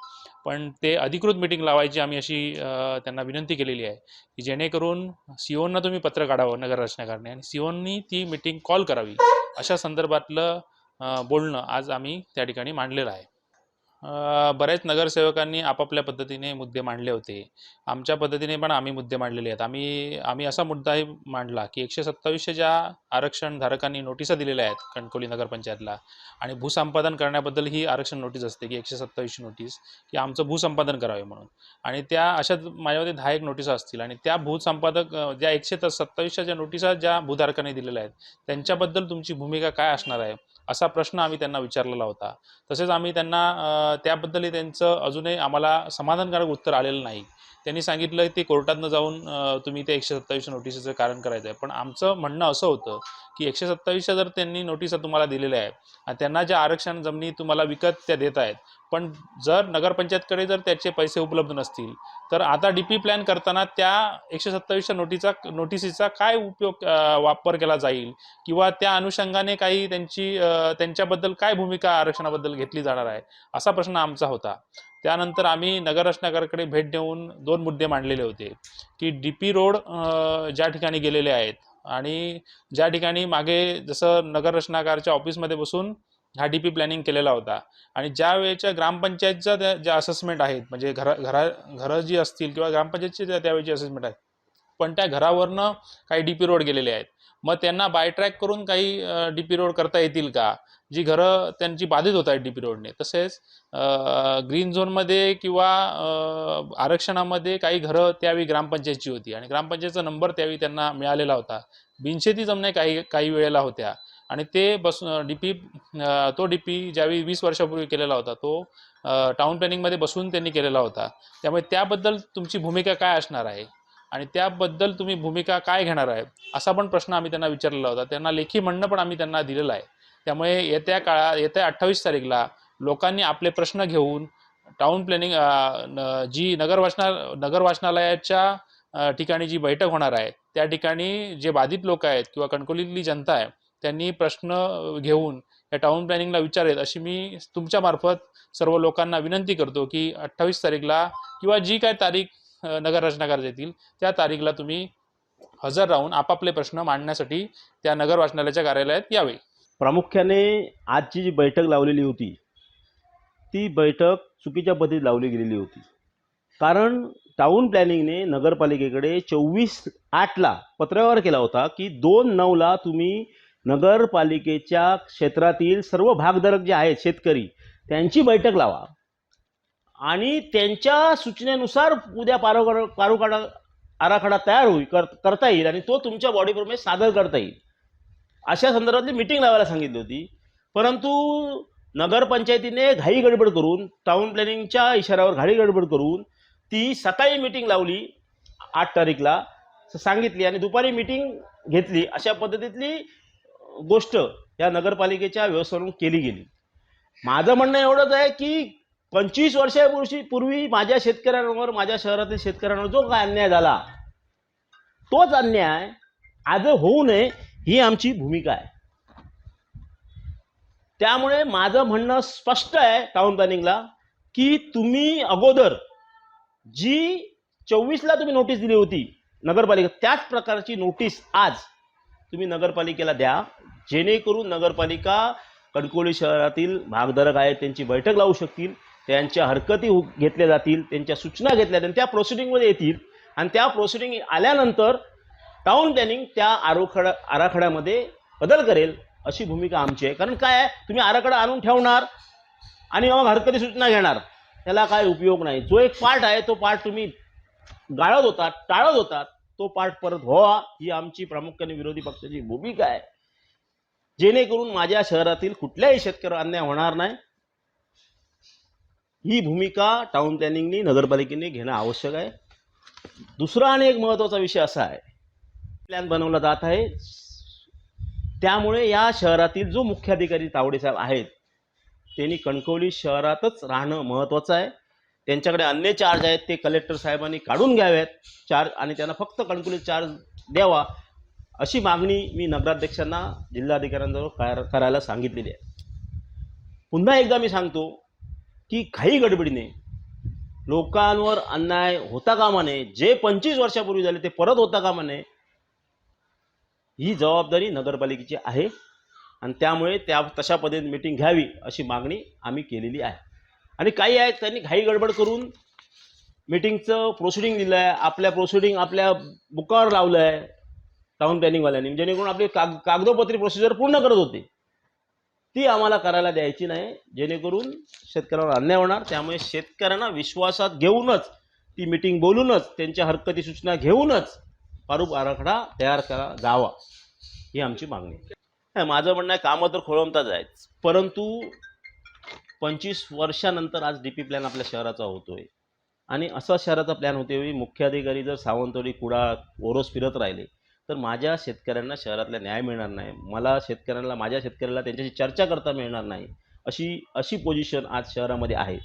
पण ते अधिकृत मीटिंग लावायची आम्ही अशी त्यांना विनंती केलेली आहे की जेणेकरून COना तुम्ही पत्र काढावं नगर रचनाकारने आणि COनी ती मीटिंग कॉल करावी अशा संदर्भातलं बोलणं आज आम्ही त्या ठिकाणी मांडलेलं आहे. बऱ्याच नगरसेवकांनी आपापल्या पद्धतीने मुद्दे मांडले होते. आमच्या पद्धतीने पण आम्ही मुद्दे मांडलेले आहेत. आम्ही असा मुद्दाही मांडला की 127 ज्या आरक्षण धारकांनी नोटिसा दिलेल्या आहेत कणकवली नगरपंचायतला आणि भूसंपादन करण्याबद्दल ही आरक्षण नोटीस असते की 127 नोटीस की आमचं भूसंपादन करावे म्हणून. आणि त्या अशाच माझ्यामध्ये 10 एक नोटिसा असतील आणि त्या भूसंपादक ज्या 127 ज्या नोटिसा ज्या भूधारकांनी दिलेल्या आहेत त्यांच्याबद्दल तुमची भूमिका काय असणार आहे असा प्रश्न आम्ही त्यांना विचारलेला होता. तसेच आम्ही त्यांना त्याबद्दलही त्यांचं अजूनही आम्हाला समाधानकारक उत्तर आलेलं नाही. त्यांनी सांगितलं ते कोर्टातनं जाऊन तुम्ही ते 127 नोटिसीचं कारण करायचं आहे. पण आमचं म्हणणं असं होतं की 127 जर त्यांनी नोटिसा तुम्हाला दिलेल्या आहे आणि त्यांना ज्या आरक्षण जमिनी तुम्हाला विकत त्या देत आहेत, पण जर नगरपंचायतकडे जर त्याचे पैसे उपलब्ध नसतील तर आता DP प्लॅन करताना त्या 127 नोटिसीचा काय उपयोग वापर केला जाईल किंवा त्या अनुषंगाने काही त्यांच्याबद्दल काय भूमिका आरक्षणाबद्दल घेतली जाणार आहे, असा प्रश्न आमचा होता. त्यानंतर आम्ही नगर रचनाकाराकडे भेट देऊन 2 मुद्दे मांडलेले होते की DP रोड ज्या ठिकाणी गेलेले आहेत आणि ज्या ठिकाणी मागे जसं नगर रचनाकारच्या ऑफिसमध्ये बसून हा DP प्लॅनिंग केलेला होता आणि ज्या वेळेच्या ग्रामपंचायतच्या ज्या असेसमेंट आहेत, म्हणजे घरं जी असतील किंवा ग्रामपंचायतची त्यावेळेची असेसमेंट आहे, पण त्या घरावरनं काही DP रोड गेलेले आहेत. मग त्यांना बायट्रॅक करून काही DP रोड करता येतील का, जी घरं त्यांची बाधित होत आहेत DP रोडने. तसेच ग्रीन झोनमध्ये किंवा आरक्षणामध्ये काही घरं त्यावेळी ग्रामपंचायतची होती आणि ग्रामपंचायतचा नंबर त्यावेळी त्यांना मिळालेला होता. बिनशेती जमणे काही वेळेला होत्या आणि ते तो DP ज्यावेळी 20 वर्षापूर्वी केलेला होता तो टाउन प्लॅनिंगमध्ये बसून त्यांनी केलेला होता. त्यामुळे त्याबद्दल तुमची भूमिका काय असणार आहे आणि त्याबद्दल तुम्ही भूमिका काय घेणार आहे, असा पण प्रश्न आम्ही त्यांना विचारलेला होता. त्यांना लेखी म्हणणं पण आम्ही त्यांना दिलेलं आहे. त्यामुळे येत्या 28 तारीखला लोकांनी आपले प्रश्न घेऊन टाउन प्लॅनिंग जी नगर वाचनालयाच्या ठिकाणी जी बैठक होणार आहे त्या ठिकाणी जे बाधित लोक आहेत किंवा कणकवलीतली जनता आहे त्यांनी प्रश्न घेऊन या टाउन प्लॅनिंगला विचारेल अशी मी तुमच्या मार्फत सर्व लोकांना विनंती करतो की 28 तारीखला किंवा जी काय तारीख नगर रचनाकार देतील त्या तारीखला तुम्ही हजर राहून आपापले प्रश्न मांडण्यासाठी त्या नगर वाचनालयाच्या कार्यालयात यावे. प्रामुख्याने आजची जी बैठक लावलेली होती ती बैठक चुकीच्या पद्धतीत लावली गेलेली होती. कारण टाउन प्लॅनिंगने नगरपालिकेकडे 24/8ला पत्रव्यवहार केला होता की 2/9ला तुम्ही नगरपालिकेच्या क्षेत्रातील सर्व भागधारक जे आहेत शेतकरी त्यांची बैठक लावा आणि त्यांच्या सूचनेनुसार उद्या आराखडा तयार करता येईल आणि तो तुमच्या बॉडीप्रमाणे सादर करता येईल अशा संदर्भातली मीटिंग लावायला सांगितली होती. परंतु नगरपंचायतीने घाई गडबड करून टाउन प्लॅनिंगच्या इशाऱ्यावर घाई गडबड करून ती सकाळी मीटिंग लावली 8 तारीखला सांगितली आणि दुपारी मीटिंग घेतली. अशा पद्धतीतली गोष्ट या नगरपालिकेच्या व्यवस्थापनातून केली गेली. माझं म्हणणं एवढंच आहे की 25 वर्षापूर्वी माझ्या शेतकऱ्यांवर, माझ्या शहरातील शेतकऱ्यांवर जो काय अन्याय झाला तोच अन्याय आज होऊ नये ही आमची भूमिका आहे. त्यामुळे माझं म्हणणं स्पष्ट आहे टाउन प्लॅनिंगला की तुम्ही अगोदर जी 24ला तुम्ही नोटीस दिली होती नगरपालिका त्याच प्रकारची नोटीस आज तुम्ही नगरपालिकेला द्या, जेणेकरून नगरपालिका कणकवली शहरातील भागधारक आहेत त्यांची बैठक लावू शकतील, त्यांच्या हरकती घेतल्या जातील, त्यांच्या सूचना घेतल्या जातील, त्या प्रोसिडिंगमध्ये येतील आणि त्या प्रोसिडिंग आल्यानंतर टाउन प्लॅनिंग त्या आराखड्यामध्ये बदल करेल अशी भूमिका आमची आहे. कारण काय आहे, तुम्ही आराखडा आणून ठेवणार आणि मग हरकती सूचना घेणार, त्याला काय उपयोग नाही. जो एक पार्ट आहे तो पार्ट तुम्ही टाळत होतात तो पार्ट परत व्हावा ही आमची प्रामुख्याने विरोधी पक्षाची भूमिका आहे, जेणेकरून माझ्या शहरातील कुठल्याही शेतकऱ्यावर अन्याय होणार नाही. ही भूमिका टाउन प्लॅनिंगनी नगरपालिकेने घेणं आवश्यक आहे. दुसरा आणि एक महत्त्वाचा विषय असा आहे, प्लॅन बनवला जात आहे त्यामुळे या शहरातील जो मुख्याधिकारी तावडे साहेब आहेत त्यांनी कणकवली शहरातच राहणं महत्त्वाचं आहे. त्यांच्याकडे अन्य चार्ज आहेत ते कलेक्टर साहेबांनी काढून घ्यावेत चार्ज आणि त्यांना फक्त कणकवली चार्ज द्यावा अशी मागणी मी नगराध्यक्षांना, जिल्हाधिकाऱ्यांजवळ करायला सांगितलेली आहे. पुन्हा एकदा मी सांगतो की घाई गडबडीने लोकांवर अन्याय होता कामा नये, जे 25 वर्षापूर्वी झाले ते परत होता कामा नये, ही जबाबदारी नगरपालिकेची आहे आणि त्यामुळे तशा पद्धतीने मीटिंग घ्यावी अशी मागणी आम्ही केलेली आहे. आणि काही आहेत त्यांनी घाई गडबड करून मीटिंगचं प्रोसिडिंग दिलं आहे, आपल्या बुकावर लावलं आहे टाउन प्लॅनिंगवाल्यांनी, जेणेकरून आपली कागदोपत्री प्रोसिजर पूर्ण करत होते ती आम्हाला करायला द्यायची नाही, जेणेकरून शेतकऱ्यांवर अन्याय होणार. त्यामुळे शेतकऱ्यांना विश्वासात घेऊनच ती मीटिंग बोलूनच त्यांच्या हरकती सूचना घेऊनच प्रारूप आराखडा तयार करा जावा ही आमची मागणी आहे. माझं म्हणणं आहे कामं तर खोळंबताच आहेत, परंतु 25 वर्षानंतर आज DP प्लॅन आपल्या शहराचा होतोय आणि असा शहराचा प्लॅन होते मुख्याधिकारी जर सावंतवाडी कुडाळ ओरोस फिरत राहिले तर माझ्या शेतकऱ्यांना शहरातला न्याय मिळणार नाही, मला शेतकऱ्यांना माझ्या शेतकऱ्याला त्यांच्याशी चर्चा करता मिळणार नाही, अशी पोझिशन आज शहरामध्ये आहे.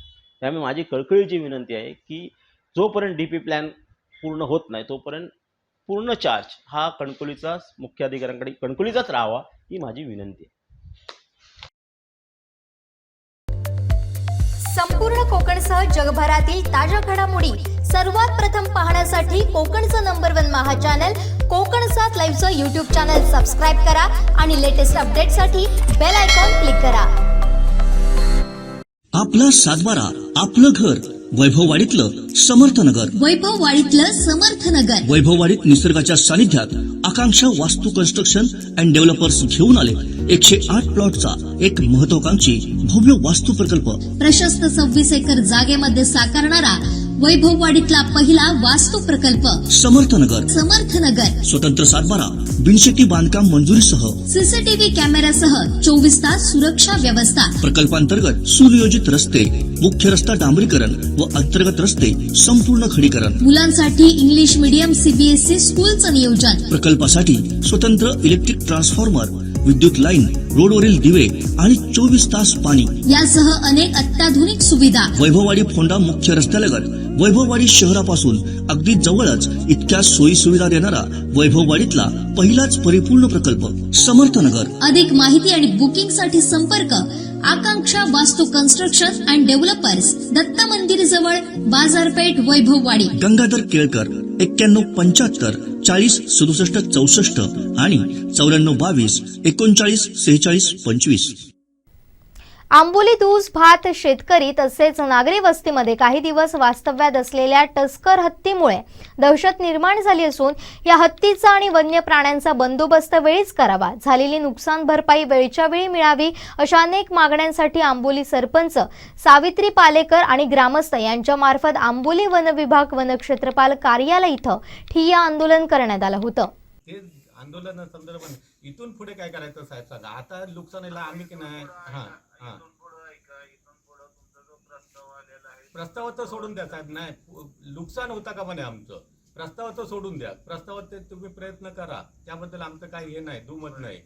त्यामुळे माझी कळकळीची विनंती आहे की जोपर्यंत DP प्लॅन पूर्ण होत नाही तोपर्यंत पूर्ण चार्ज हा कणकवलीचा मुख्याधिकाऱ्यांकडे कणकवलीचाच राहावा ही माझी विनंती आहे. संपूर्ण कोकणसह जगभरातील ताज्या घडामोडी सर्वात प्रथम पाहण्यासाठी कोकणचं नंबर 1 महा चॅनल कोकण 7 लाईव्हचं यूट्यूब चॅनल सबस्क्राईब करा आणि लेटेस्ट अपडेटसाठी बेल आयकॉन क्लिक करा. आपला सातबारा, आपलं घर, वैभववाडीतलं समर्थनगर. वैभववाडीतलं समर्थनगर. वैभववाडीत निसर्गाच्या सानिध्यात आकांक्षा वास्तू कन्स्ट्रक्शन अँड डेव्हलपर्स घेऊन आले 108 प्लॉटचा एक महत्वाकांक्षी भव्य वास्तू प्रकल्प. प्रशस्त 26 एकर जागेमध्ये साकारणारा वैभववाडीतला पहिला वास्तू प्रकल्प समर्थनगर. समर्थनगर. स्वतंत्र सातबारा, बिनशेती बांधकाम मंजुरीसह सीसीटीव्ही कॅमेऱ्यासह 24 तास सुरक्षा व्यवस्था. प्रकल्पांतर्गत सुनियोजित रस्ते, मुख्य रस्ता डांबरीकरण व अंतर्गत रस्ते संपूर्ण खडीकरण. मुलांसाठी इंग्लिश मीडियम CBSE स्कूलचं नियोजन. प्रकल्पासाठी स्वतंत्र इलेक्ट्रिक ट्रान्सफॉर्मर, विद्युत लाईन, रोडवरील दिवे आणि 24 तास पाणी यासह अनेक अत्याधुनिक सुविधा. वैभववाडी फोंडा मुख्य रस्त्यालगत वैभववाडी शहरापासून अगदी जवळच इतक्या सोयी सुविधा देणारा वैभववाडीतला पहिलाच परिपूर्ण प्रकल्प समर्थनगर. अधिक माहिती आणि बुकिंग साठी संपर्क आकांक्षा वास्तू कन्स्ट्रक्शन अँड डेव्हलपर्स, दत्त मंदिर जवळ, बाजारपेठ, वैभववाडी. गंगाधर केळकर 9175 40 67 64 आणि 94 22 39 46 25. आंबोली दूस भात शेतकरी तसेच नागरी वस्तीमध्ये काही दिवस वास्तव्यात असलेल्या टस्कर हत्तीमुळे दहशत निर्माण झाली असून या हत्तीचा आणि वन्य प्राण्यांचा बंदोबस्त वेळीच करावा, झालेली नुकसान भरपाई वेळच्या वेळी मिळावी अशा अनेक मागण्यांसाठी आंबोली सरपंच सावित्री पालेकर आणि ग्रामस्थ यांच्या मार्फत आंबोली वन विभाग वनक्षेत्रपाल कार्यालय इथं ठिय्या आंदोलन करण्यात आलं होतं. आंदोलनासंदर्भात इथून पुढे काय करायचं साहेब सांगा. आता नुकसानीला आम्ही की नाही प्रस्तावाचं सोडून द्या साहेब. नाही नुकसान होता का म्हणे आमचं, प्रस्तावाचं सोडून द्या. प्रस्तावात तुम्ही प्रयत्न करा, त्याबद्दल आमचं काही हे नाही, दुमत नाही.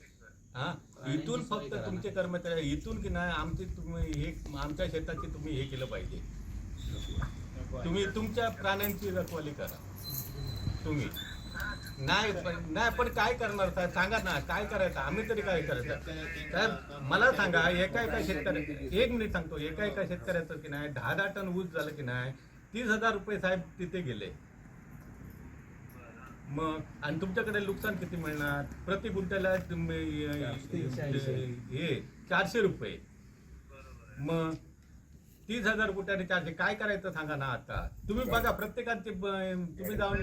इथून फक्त तुमचे कर्मचारी इथून की नाही आमची तुम्ही हे आमच्या शेताची तुम्ही हे केलं पाहिजे. तुम्ही तुमच्या प्राण्यांची रखवाली करा. तुम्ही नाही पण काय करणार साहेब सांगा ना, काय करायचं आम्ही तरी काय करायचं साहेब. मला सांगा एका शेतकऱ्या 1 मिनिट सांगतो, एका शेतकऱ्याचं की नाही 10 टन ऊस झालं की नाही 30,000 रुपये साहेब तिथे गेले. मग आणि तुमच्याकडे नुकसान किती मिळणार प्रति गुंठ्याला हे 400 रुपये. मग 30,000 गुंठ्याने 400 काय करायचं सांगा ना. आता तुम्ही बघा प्रत्येकाची तुम्ही जाऊन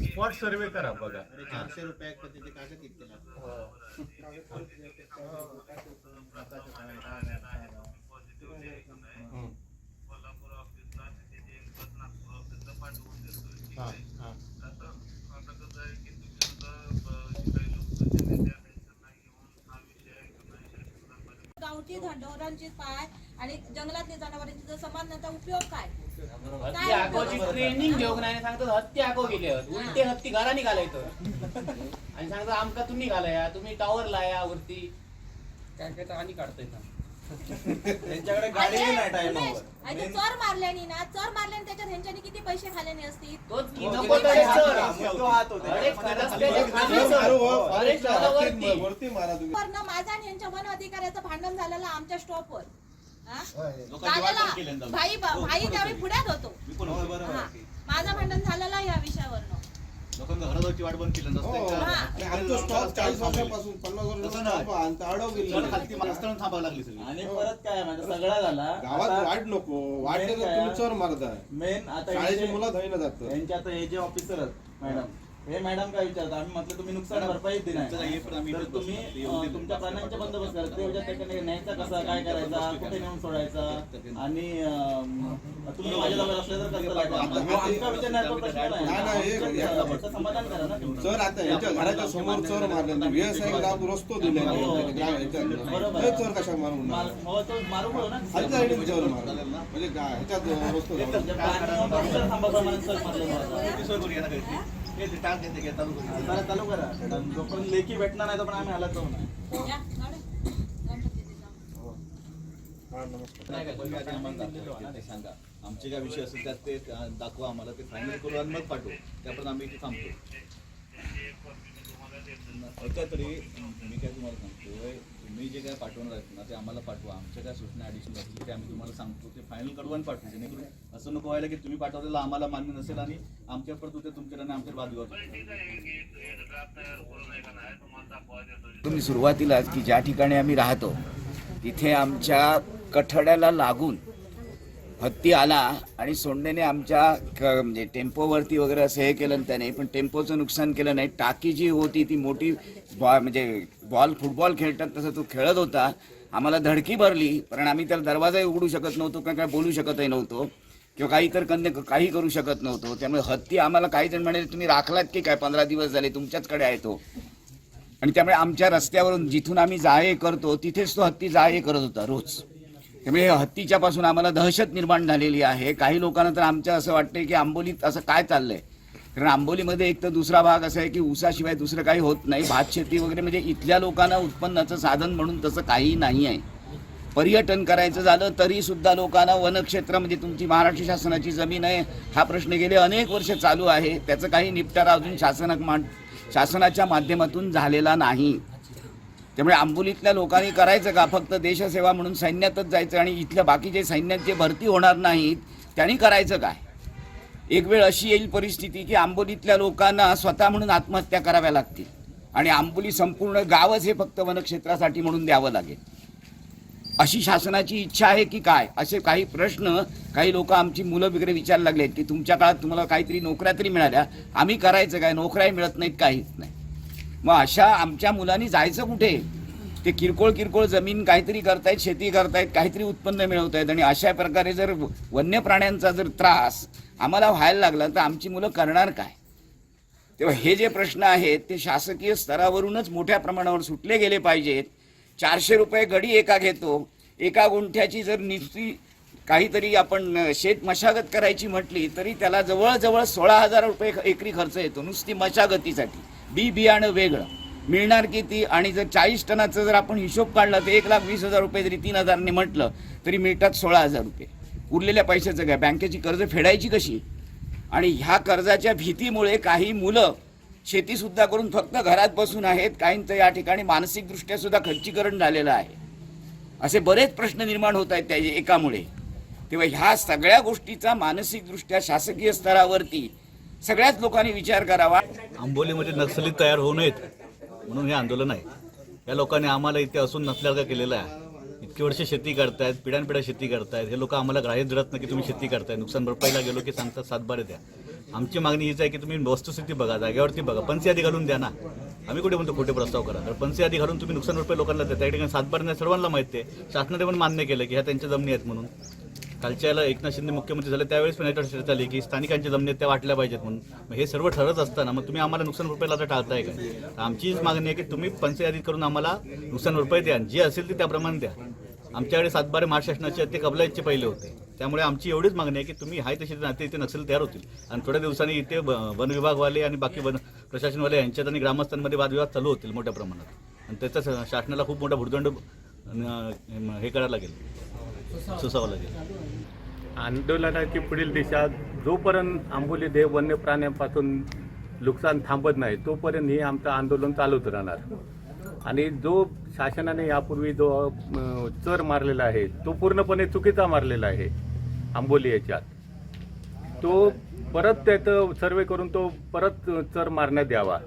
स्पॉट सर्वे करा बघा. 400 रुपये गावची ढोरांची पाय आणि जंगलातल्या जनावरांची समानता उपयोग काय. ट्रेनिंग घेऊन नाही सांगतो हत्ती आगो गेले उलटे हत्ती घरा निघालाय तर आणि सांगतो आमका तुम्ही घालाया, तुम्ही टावर लाया वरती काय काय तर आणि काढतोय ना त्यांच्याकडे गाडी नाही टाइमवर. आणि चोर मारल्यानी ना, चोर मारल्याने त्याच्यात ह्यांच्यानी किती पैसे खाल्ल्याने असतील. माझा आणि यांच्या वन अधिकाऱ्याचं भांडण झालेलं आमच्या स्टॉपवर. भाई त्यावेळी पुण्यात होतो. माझं भांडण झालेलं या विषयावर. घराची वाट बंद केली थांबावं लागली सगळी. आणि परत काय म्हणजे सगळा झाला गावात वाट नको वाटले तर तुम्ही चोर मारताय. मेन आता शाळेची मुलं धैर्य जातं यांच्या आता हे जे ऑफिसर आहेत मॅडम हे मॅडम काय विचारतात, आम्ही म्हटलं तुम्ही नुकसान भरपाई दिली तर तुम्ही तुमच्या प्राण्यांचा बंदोबस्त करा. ते ठिकाणी न्यायचा कसा, काय करायचा, कुठे नेऊन सोडायचा, आणि तुम्ही माझ्या जवळ असले तर कसं लागतं. आमचा विचार नाही, तो प्रश्न नाही. फक्त समाधान करा ना तुम्ही. चर आता याच्या घराच्या समोर चर मारले, व्यवसाय लाभ रस्तो दिले बरोबर. चर कशा मारून तो मारू करू ना. आजच्या आयडीने चर मारले म्हणजे ह्याच्यात रस्तो चालू करा. जोपर्यंत लेखी भेटणार नाही तोपर्यंत आम्ही हालत जाऊ नाही. सांगा आमचे काय विषय असेल त्यात ते दाखवा आम्हाला, ते फायनल करू आणि मग पाठवू. त्यापर्यंत आम्ही इथे थांबतो. ऐका तरी मी काय तुम्हाला सांगतोय, तुम्ही जे काय पाठवणार आहेत ना ते आम्हाला पाठवा. आमच्या काय सूचना ॲडिशनल असतील ते आम्ही तुम्हाला सांगतो. ते फायनल करू आणि पाठवू. जेणेकरून असं नको व्हायला की तुम्ही पाठवलेलं आम्हाला मान्य नसेल आणि आमच्या परत तुमच्याकडे आमच्या वादविवाद. तुम्ही सुरुवातीलाच की ज्या ठिकाणी आम्ही राहतो तिथे आमच्या कठड्याला लागून हत्ती आला आणि सोंडेने आमच्या म्हणजे टेम्पोवरती वगैरे असं हे केलं त्याने, पण टेम्पोचं नुकसान केलं नाही. टाकी जी होती ती मोठी म्हणजे फुटबॉल खेळतात तसं तो खेळत होता. आम्हाला धडकी भरली, कारण आम्ही त्याला दरवाजाही उघडू शकत नव्हतो, काय बोलू शकतही नव्हतो किंवा काही तर काही करू शकत नव्हतो. त्यामुळे हत्ती आम्हाला काही जण म्हणाले तुम्ही राखलात की काय, 15 दिवस झाले तुमच्याचकडे आहे तो. आणि त्यामुळे आमच्या रस्त्यावरून जिथून आम्ही जा-ये करतो तिथेच तो हत्ती जा-ये करत होता रोज. त्यामुळे हत्तीच्या पासून आम्हाला दहशत निर्माण झालेली आहे. काही लोकांना तर आमच्या असं वाटतंय की आंबोलीत असं काय चाललंय, कारण आंबोलीमध्ये एक तर दुसरा भाग असा आहे की ऊसाशिवाय दुसरं काही होत नाही. भात शेती वगैरे म्हणजे इथल्या लोकांना उत्पन्नाचं साधन म्हणून तसं काही नाही आहे. पर्यटन करायचं झालं तरी सुद्धा लोकांना वनक्षेत्र म्हणजे तुमची महाराष्ट्र शासनाची जमीन आहे हा प्रश्न गेले अनेक वर्ष चालू आहे. त्याचं काही निपटारा अजून शासनाच्या माध्यमातून झालेला नाही. त्यामुळे आंबोलीतल्या लोकांनी करायचं का, फक्त देशसेवा म्हणून सैन्यातच जायचं आणि इथल्या बाकीचे सैन्यात जे भरती होणार नाहीत त्यांनी करायचं काय. एक वेळ अशी येईल परिस्थिती की आंबोलीतल्या लोकांना स्वतः म्हणून आत्महत्या कराव्या लागतील आणि आंबोली संपूर्ण गावच हे फक्त वनक्षेत्रासाठी म्हणून द्यावं लागेल. अशी शासनाची इच्छा आहे की काय, असे काही प्रश्न काही लोक आमची मुलं वगैरे विचारायला लागलेत की तुमच्या काळात तुम्हाला काहीतरी नोकऱ्या तरी मिळाल्या, आम्ही करायचं काय, नोकऱ्याही मिळत नाहीत, काहीच नाही. मग अशा आमच्या मुलांनी जायचं कुठे. ते किरकोळ जमीन काहीतरी करतायत, शेती करतायत, काहीतरी उत्पन्न मिळवत आहेत आणि अशा प्रकारे जर वन्य प्राण्यांचा जर त्रास आम्हाला व्हायला लागला तर आमची मुलं करणार काय. तेव्हा हे जे प्रश्न आहेत ते शासकीय स्तरावरूनच मोठ्या प्रमाणावर सुटले गेले पाहिजेत. 400 रुपये गडी एका घेतो, एका गुंठ्याची जर नुसती काहीतरी आपण शेत मशागत करायची म्हटली तरी त्याला जवळजवळ 16,000 रुपये एकरी खर्च येतो नुसती मशागतीसाठी. बियाणं वेगळं मिळणार किती, आणि जर 40 टनाचा जर आपण हिशोब काढला तर 1,20,000 रुपये जरी 3,000ने म्हटलं तरी मिळतात 16,000 रुपये. उरलेल्या पैशाचं काय, बँकेची कर्ज फेडायची कशी. आणि ह्या कर्जाच्या भीतीमुळे काही मुलं शेतीसुद्धा करून फक्त घरात बसून आहेत, काहींचं या ठिकाणी मानसिकदृष्ट्या सुद्धा खच्चीकरण झालेलं आहे. असे बरेच प्रश्न निर्माण होत आहेत त्या एकामुळे. तेव्हा ह्या सगळ्या गोष्टीचा मानसिकदृष्ट्या शासकीय स्तरावरती सगळ्याच लोकांनी विचार करावा. आंबोलीमध्ये नक्सली तयार होऊ नयेत म्हणून हे आंदोलन आहे. या लोकांनी आम्हाला इथे असून नसल्यासारखं केलेलं आहे. इतकी वर्ष शेती करतायत, पिढ्यानपिढ्या शेती करतायत. हे लोक आम्हाला ग्राह्य धरत नाही की तुम्ही शेती करताय. नुकसान भरपाईला गेलो की सांगतात 7 बारे द्या. आमची मागणी हीच आहे की तुम्ही वस्तुस्थिती बघा, जागेवरती बघा, पंचयादी घालून द्या ना. आम्ही कुठे म्हणतो खोटे प्रस्ताव करा, तर पंचयादी घालून तुम्ही नुकसान भरपाई लोकांना देता. त्या ठिकाणी 7 बारे सर्वांना माहिती आहे. शासनाने पण मान्य केलं की ह्या त्यांच्या जमिनी आहेत म्हणून. कालच्या याला एकनाथ शिंदे मुख्यमंत्री झाले त्यावेळेस पण याच्यावर चर्चा झाली की स्थानिकांच्या जमिनीत त्या वाटल्या पाहिजेत म्हणून. मग हे सर्व ठरत असताना मग तुम्ही आम्हाला नुकसान भरपाईला आता टाळताय का. आमचीच मागणी आहे की तुम्ही पंचयादी करून आम्हाला नुकसान भरपाई द्या, जे असेल ते त्याप्रमाणे द्या. आमच्याकडे 7 बारे महाराष्ट्र शासनाचे ते कबलायतचे पहिले होते. त्यामुळे आमची एवढीच मागणी आहे की तुम्ही हाय तशी नाते इथे नक्सली तयार होतील आणि थोड्या दिवसांनी इथे वन विभागवाले आणि बाकी वन प्रशासनवाले यांच्यात आणि ग्रामस्थांमध्ये वादविवाद चालू होतील मोठ्या प्रमाणात. आणि त्याचा शासनाला खूप मोठा भुर्दंड हे करायला लागेल, सोसावं लागेल. आंदोलनाची पुढील दिशा जोपर्यंत आंबोली देव वन्य प्राण्यांपासून नुकसान थांबत नाही तोपर्यंत हे आमचं आंदोलन चालूच राहणार. आणि जो शासनाने यापूर्वी जो चर मारलेला आहे तो पूर्णपणे चुकीचा मारलेला आहे आंबोली याच्यात. तो परत त्याचं सर्वे करून तो परत चर मारण्यात द्यावा.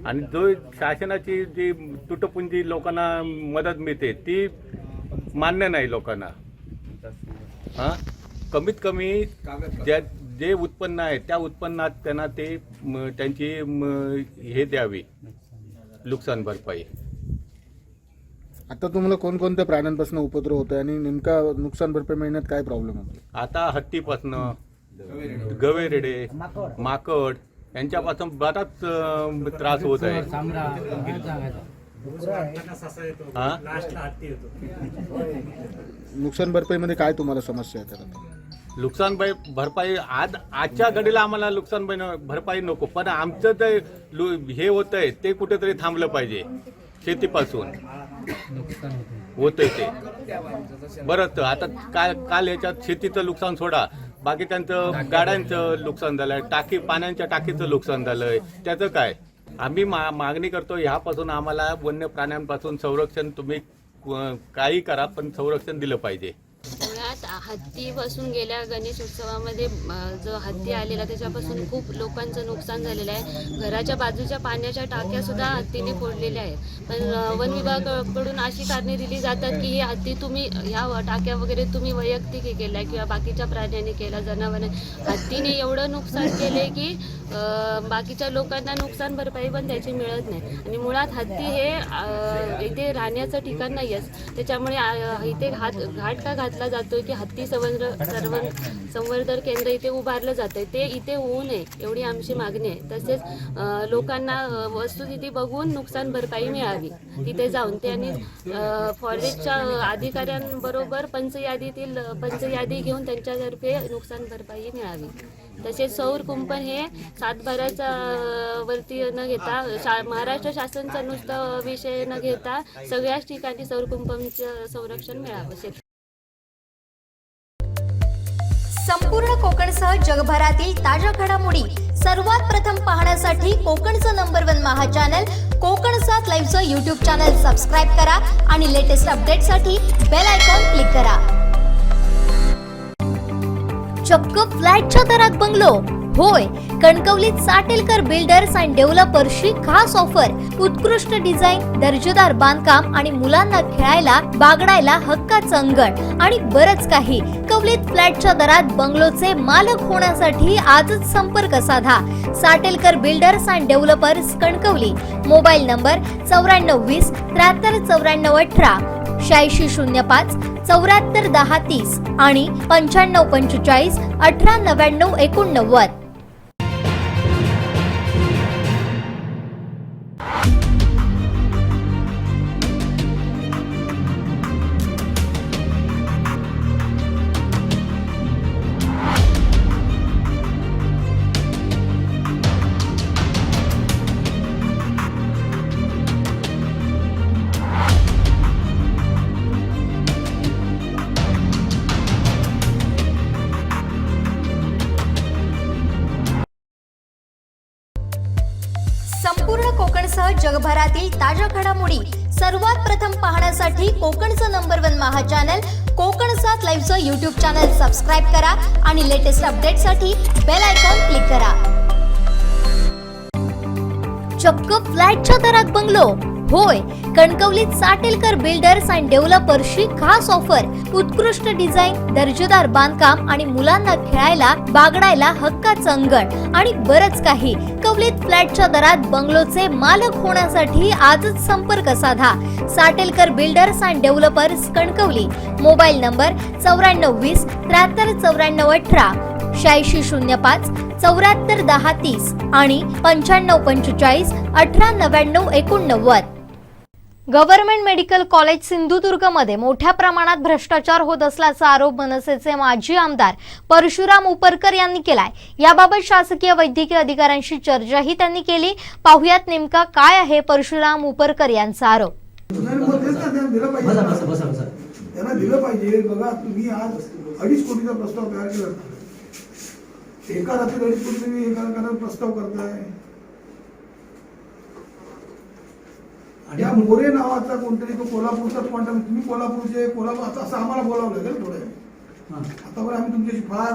आणि जो शासनाची जी तुटपुंजी लोकांना मदत मिळते ती मान्य नाही लोकांना. हां, कमीत कमी जे उत्पन्न आहे त्या उत्पन्नात त्यांना ते त्यांची हे द्यावी, नुकसान भरपाई. आता तुम्हाला कोणकोणत्या प्राण्यांपासून उपद्रव होतोय आणि नेमका नुकसान भरपाई मिळण्यात काय प्रॉब्लेम होतो? आता हत्तीपासनं, गवेरेडे, माकड यांच्यापासून बराच त्रास होत आहे. नुकसान भरपाईमध्ये काय तुम्हाला समस्या आहे? नुकसान भरपाई आजच्या घडीला आम्हाला नुकसान भरपाई नको, पण आमचं ते हे होत आहे ते कुठेतरी थांबलं पाहिजे. शेतीपासून होतंय ते बरंच. आता काल याच्यात शेतीचं नुकसान सोडा, बाकीच्यांचं गाड्यांचं नुकसान झालंय, पाण्याच्या टाकीचं नुकसान झालंय. त्याचं काय? आम्ही मागणी करतो ह्यापासून आम्हाला वन्य प्राण्यांपासून संरक्षण, तुम्ही काही करा पण संरक्षण दिलं पाहिजे. मुळात हत्तीपासून गेल्या गणेश उत्सवामध्ये जो हत्ती आलेला त्याच्यापासून खूप लोकांचं नुकसान झालेलं आहे. घराच्या बाजूच्या पाण्याच्या टाक्या सुद्धा हत्तीने फोडलेल्या आहेत. पण वन विभागाकडून अशी कारणे दिली जातात की ही हत्ती तुम्ही ह्या टाक्या वगैरे तुम्ही वैयक्तिक हे केल्या किंवा बाकीच्या प्राण्यांनी केला, जनावरांनी. हत्तीने एवढं नुकसान केले की बाकीच्या लोकांना नुकसान भरपाई पण त्याची मिळत नाही. आणि मुळात हत्ती हे इथे राहण्याचं ठिकाण नाही आहे. त्याच्यामुळे इथे घाट का घातला जातो की हत्ती संवर्धन केंद्र इथे उभारलं जातं, ते इथे होऊ नये एवढी आमची मागणी आहे. तसेच लोकांना वस्तुस्थिती बघून नुकसान भरपाई मिळावी तिथे जाऊन. त्यांनी फॉरेस्टच्या अधिकाऱ्यांबरोबर पंचयादी घेऊन त्यांच्यातर्फे नुकसान भरपाई मिळावी. तसेच सौर कुंपण हे सातबाराचा वरती न घेता महाराष्ट्र शासनचा नुसता विषय न घेता सगळ्याच ठिकाणी सौर कुंपणचं संरक्षण मिळावं. संपूर्ण कोकणसह जगभरातील ताज्या घडामोडी सर्वात प्रथम पाहण्यासाठी कोकणचं नंबर 1 महा चॅनल कोकण 7 लाईव्हचं यूट्यूब चॅनल सबस्क्राईब करा आणि लेटेस्ट अपडेटसाठी बेल आयकॉन क्लिक करा. चक्क फ्लॅटच्या दरात बंगलो? होय, कणकवलीत साटेलकर बिल्डर्स अँड डेव्हलपर्सची खास ऑफर. उत्कृष्ट डिझाईन, दर्जेदार बांधकाम आणि मुलांना खेळायला बागडायला हक्काचं अंगण आणि बरंच काही. कणकवलीत फ्लॅटच्या दरात बंगलोचे मालक होण्यासाठी आजच संपर्क साधा. Satelkar builders and developers, Kankavli. Mobile number 9420 73 94 18, 8605 74 10 30 आणि 95 45 18 99 89. संपूर्ण कोकणसह जगभरातील ताज्या घडामोडी सर्वात प्रथम पाहण्यासाठी कोकणचं नंबर 1 महा चॅनल कोकण 7 लाईव्हचं यूट्यूब चॅनल सबस्क्राईब करा आणि लेटेस्ट अपडेटसाठी बेल आयकॉन क्लिक करा. चक्क फ्लॅटच्या दरात बंगलो? होय, कणकवलीत साटेलकर बिल्डर्स अँड डेव्हलपर्सची खास ऑफर. उत्कृष्ट डिझाईन, दर्जेदार बांधकाम आणि मुलांना खेळायला बागडायला हक्काचं अंगण आणि बरंच काही. कणकवलीत फ्लॅटच्या दरात बंगलोचे मालक होण्यासाठी आजच संपर्क साधा. Satelkar builders and developers, Kankavli. Mobile number 9420 73 94 18, 8605 74 10 30 आणि 95 45 18 99 89. गव्हर्नमेंट मेडिकल कॉलेज सिंधुदुर्गमध्ये मोठ्या प्रमाणात भ्रष्टाचार होत असल्याचा आरोप मनसेचे माजी आमदार परशुराम उपरकर यांनी केलाय. याबाबत शासकीय वैद्यकीय अधिकाऱ्यांशी चर्चाही त्यांनी केली. पाहुयात नेमका काय आहे परशुराम उपरकर यांचा आरोप. त्यांना दिलं पाहिजे. बघा, तुम्ही आज 2.5 कोटीचा प्रस्ताव तयार केला, एका रात्री 2.5 कोटी तुम्ही एका प्रस्ताव करताय. या मोरे नावाचा कोणतरी तो कोल्हापूरचाच क्वांटम, तुम्ही कोल्हापूरचे, कोल्हापूर असं आम्हाला बोलावं लागेल थोडं. आतापर्यंत आम्ही तुमच्याशी फार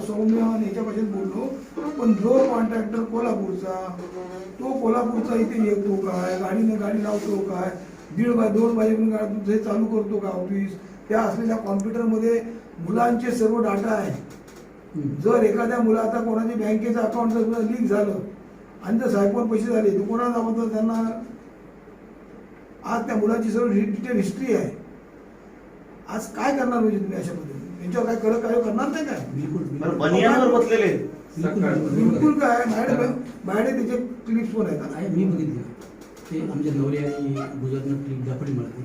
सौम्य आणि ह्याच्या भाषेत बोललो, पण जो कॉन्ट्रॅक्टर कोल्हापूरचा, तो कोल्हापूरचा इथे येतो काय, गाडी लावतो काय, 1.5 बाय 2 वाजेपर्यंत गाडी तुमचं हे चालू करतो का ऑफिस, त्या असलेल्या कॉम्प्युटरमध्ये मुलांचे सर्व डाटा आहे. जर एखाद्या मुलाचा कोणाच्या बँकेचं अकाउंट जर लीक झालं आणि जर साहेबांवर पैसे झाले तर कोणाला दाखवतं त्यांना? आज त्या मुलाची सर्व डिटेल हिस्ट्री आहे. आज काय करणार म्हणजे तुम्ही अशा पद्धतीने त्यांच्यावर काय कडक काय करणार नाही काय? बरं, बनियानवर बसलेले बिलकुल काय माझ्याकडे त्याचे क्लिप्स पण आहेत. मी बघितलं ते आमच्या नवरे आणि गुजरातनं क्लिप दाखवली मिळते.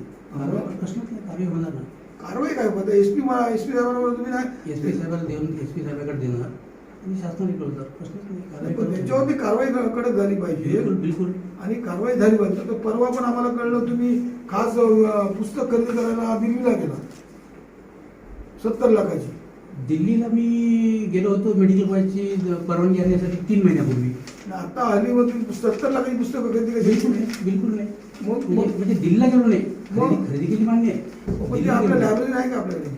प्रश्नच नाही, कारवाई होणार ना. कारवाई काय होतं? एसपी साहेबांवर तुम्ही नाही एस पी साहेबाला देऊन एस पी साहेबाकडे देणार आणि शासनाने कळवतात. प्रश्नच नाही, पण त्याच्यावरती कारवाई कडक झाली पाहिजे. बिलकुल बिलकुल. आणि कारवाई झाली पाहिजे. तर परवा पण आम्हाला कळलं तुम्ही खास पुस्तक खरेदी करायला दिल्लीला गेला 70 लाखाची. दिल्लीला मी गेलो होतो मेडिकल कॉलेजची परवानगी आणण्यासाठी 3 महिन्यापूर्वी. आता हल्ली मग तुम्ही 70 लाखाची पुस्तकं खरेदी बिलकुल केली? नाही, बिलकुल नाही. मग म्हणजे दिल्लीला गेलो नाही, खरेदी केली मान्य आहे. पण ते आपल्या लायब्ररी नाही का आपल्याकडे?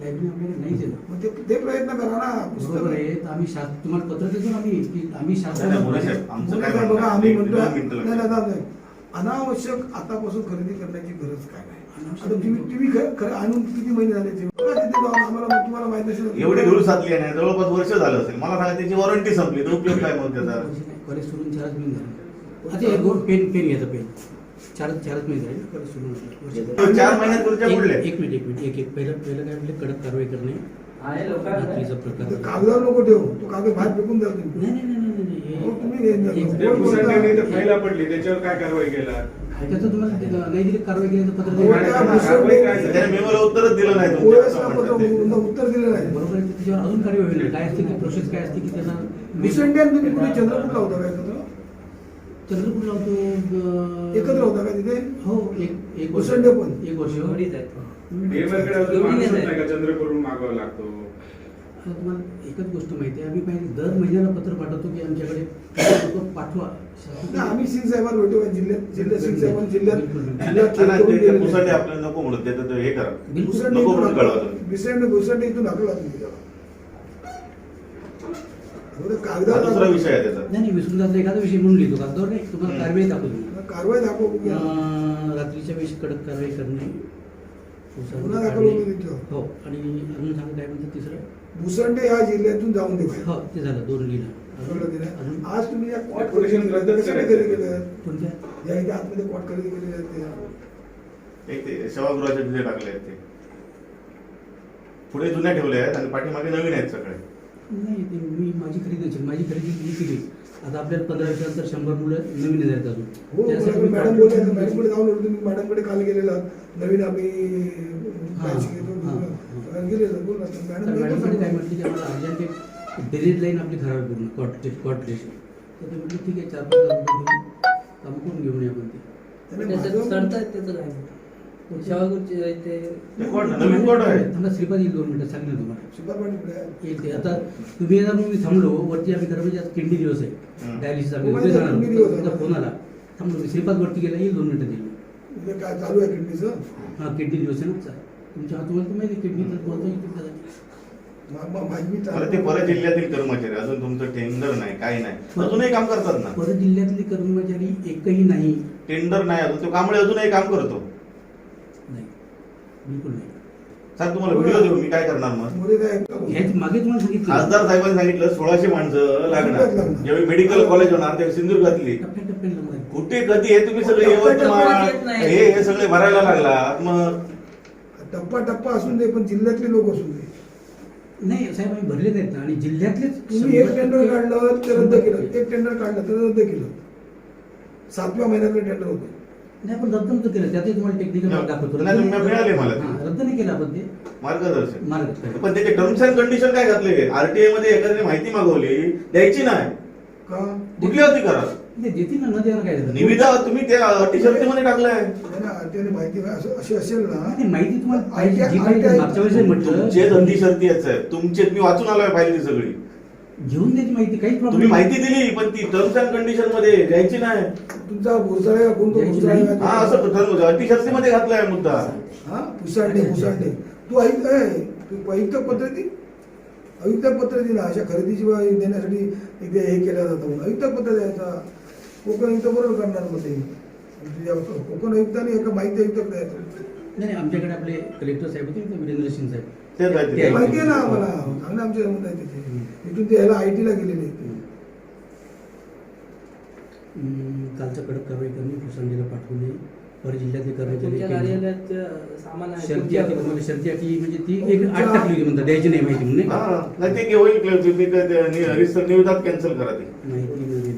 लायब्ररी आपल्याकडे नाहीच आहे ना. मग ते प्रयत्न करा ना. बरोबर आहे. तर आम्ही तुम्हाला पत्र देतो ना आम्ही की आम्ही शासनाला बघा आम्ही म्हणतो नाही नाही, अनावश्यक आतापासून खरेदी करण्याची गरज काय नाही. आता टीव्ही आणून किती महिने झाले ते बघा तिथे जाऊन आम्हाला तुम्हाला माहित नसेल एवढी धूळ साचली नाही, जवळपास वर्ष झालं असेल. मला सांगा त्याची वॉरंटी संपली तर उपयोग काय मग त्याचा? कॉलेज सोडून 4 महिने झाले. आता एक पेन घ्यायचा पेन 4 महिने झाले कॉलेज सोडून. 4 महिन्यात तुमच्या पुढले एक मिनिट पहिलं काय म्हटलं कडक कारवाई करणे रात्रीचा प्रकार. कागदावर नको ठेवू, तो कागद बाहेर फेकून द्या तुम्ही. फायला पडली त्याच्यावर काय कारवाई केला? त्याचं तुम्हाला नाही दिली कारवाई केल्याचं पत्र त्याने मेमोला उत्तरच दिलं नाही उत्तर दिलं नाही. बरोबर आहे. त्याच्यावर अजून कारवाई होईल. काय असते की प्रोसेस काय असते की त्यांना मिसंडे तुम्ही कुठे चंद्रपूरला होता का एकत्र? चंद्रपूरला होतो एकत्र होता का तिथे? हो. एक मिसंडे पण 1 वर्ष चंद्रपूरहून मागवावा लागतो. तुम्हाला एकच गोष्ट माहिती आहे, आम्ही पाहिजे दर महिन्याला पत्र पाठवतो की आमच्याकडे लोक पाठवा. आम्ही सिंग साहेबांना भेटू जिल्ह्यात सिंग साहेबांना जिल्ह्यात आपल्याला नको म्हणत त्याचं हे करा. नको म्हणून कळवा तुम्ही. भुसंडे इथून दाखवला तुम्ही त्याला. हा दुसरा विषय आहे त्याचा. नाही विसरून एखादा विषय म्हणून लिहितो कागदावर नाही. तुम्हाला कारवाई दाखवतो. कारवाई दाखव. रात्रीच्या वेळेस कडक कारवाई करणे. गुन्हा दाखल होतो तिथं. हो. आणि अजून सांगा काय म्हणतात तिसरं? भुसंडे या जिल्ह्यातून जाऊन दे. हो ते झालं 2 लिहिलं. आज तुम्ही या कॉट खरेदी केले कोणत्या या इथे आतमध्ये कॉट खरेदी केलेले एक ते सभागृहाचे तिथे टाकले आहेत ते पुढे जुन्या ठेवले आहेत आणि पाठीमागे नवीन आहेत सगळे. नाही ते मी माझी खरेदी मी केली. आता आपल्याला 15 वर्षानंतर 100 मुलं नवीन आहेत अजून. हो मॅडम बोलले मॅडमकडे जाऊन होतो तुम्ही मॅडमकडे काल गेलेला नवीन आम्ही गेलेलं बोल मॅडमकडे काय म्हटलं की आम्हाला अर्जंट डेली लाईन आपली खराब पूर्ण कॉट रेशन. तर ते म्हटलं ठीक आहे 4-5 लाख रुपये देऊन काम करून घेऊन या म्हणते. त्याचं काय श्रीपाद येईल 2 मिनिटं सांगितलं तुम्हाला येईल ते. आता तुम्ही येणार मी थांबलो वरती. आम्ही खरं म्हणजे आज किंडी दिवस आहे डायलिसिस आम्ही जाणार फोन आला थांबलो मी. श्रीपाद वरती गेला येईल 2 मिनिटं देईल. काय चालू आहे किडनीचं? हां किंडी दिवस आहे ना तुमच्या हातून माहिती किडनी तर बोलतो. ते परत जिल्ह्यातील कर्मचारी अजून तुमचं टेंडर नाही काही नाही अजूनही काम करतात ना? परत जिल्ह्यातले कर्मचारी एकही नाही. टेंडर नाही अजून तो कांबळे अजूनही काम करतो. नाही बिलकुल नाही. सर तुम्हाला व्हिडिओ देऊ मी काय करणार मग? मागे तुम्हाला सांगितलं खासदार साहेबांनी सांगितलं 1600 माणसं लागणार ज्यावेळी मेडिकल कॉलेज होणार त्यावेळी सिंधुदुर्गातली कुठे कधी हे तुम्ही सगळे हे सगळे भरायला लागलात. मग टप्पा असून दे पण जिल्ह्यातले लोक असून दे. नाही साहेब आम्ही भरलेच आहेत ना. आणि जिल्ह्यातलेच तुम्ही एक टेंडर काढलं ते रद्द केलं. एक टेंडर काढलं तर रद्द केलं. 7व्या महिन्यातलं टेंडर होतं. नाही पण रद्द नव्हतं केलं. त्यातही तुम्हाला टेक्निकल दाखवतो. मिळाले मला रद्द नाही केलं आपण ते मार्गदर्शन. पण त्याचे टर्म्स अँड कंडिशन काय घातले? RTI मध्ये एखाद्याने माहिती मागवली द्यायची नाही का? कुठली होती करा देतील ना न द्यायला काय निविदा तुम्ही त्या अटी शर्तीमध्ये टाकलाय. माहिती अशी असेल ना माहिती तुम्हाला मागच्या वेळेस म्हटलं तुमचेच अटी शर्ती आहेत साहेब तुमचेच. मी वाचून आलोय फाईल ती सगळी. घेऊन द्यायची माहिती काही प्रॉब्लेम. तुम्ही माहिती दिली पण ती टर्म्स अँड कंडिशन मध्ये द्यायची नाही. तुमचा घोषणा कोणतो हा असं ठरवलं अटी शर्तीमध्ये घातलाय मुद्दा. हा पुसांडे तू आयुक्त पद्धती ना अशा खरेदीची देण्यासाठी इथे हे केलं जातं म्हणून आयुक्त पद्धत द्यायचा. कोकण आयुक्त बरोबर करणार मग ते कोकण आयुक्ताने एका माहिती आयुक्त द्यायचं. नाही आमच्याकडे आपले कलेक्टर साहेब होते वीरेंद्र सिंग साहेब तेच आहे ते माहिती आहे ना आम्हाला, चांगले आमचे संबंध आहे त्याचे. इथून ते ह्याला IT ला गेलेले आहेत. कालचा कडक कारवाई करणे, प्रशासनाला पाठवणे, पर जिल्ह्यातले कर्मचारी शर्ती अटी म्हणजे ती एक 8 टाकली होती म्हणतात, द्यायची नाही माहिती म्हणून नाही ते होईल रिसर निविदात कॅन्सल करा ते माहिती मिळाली.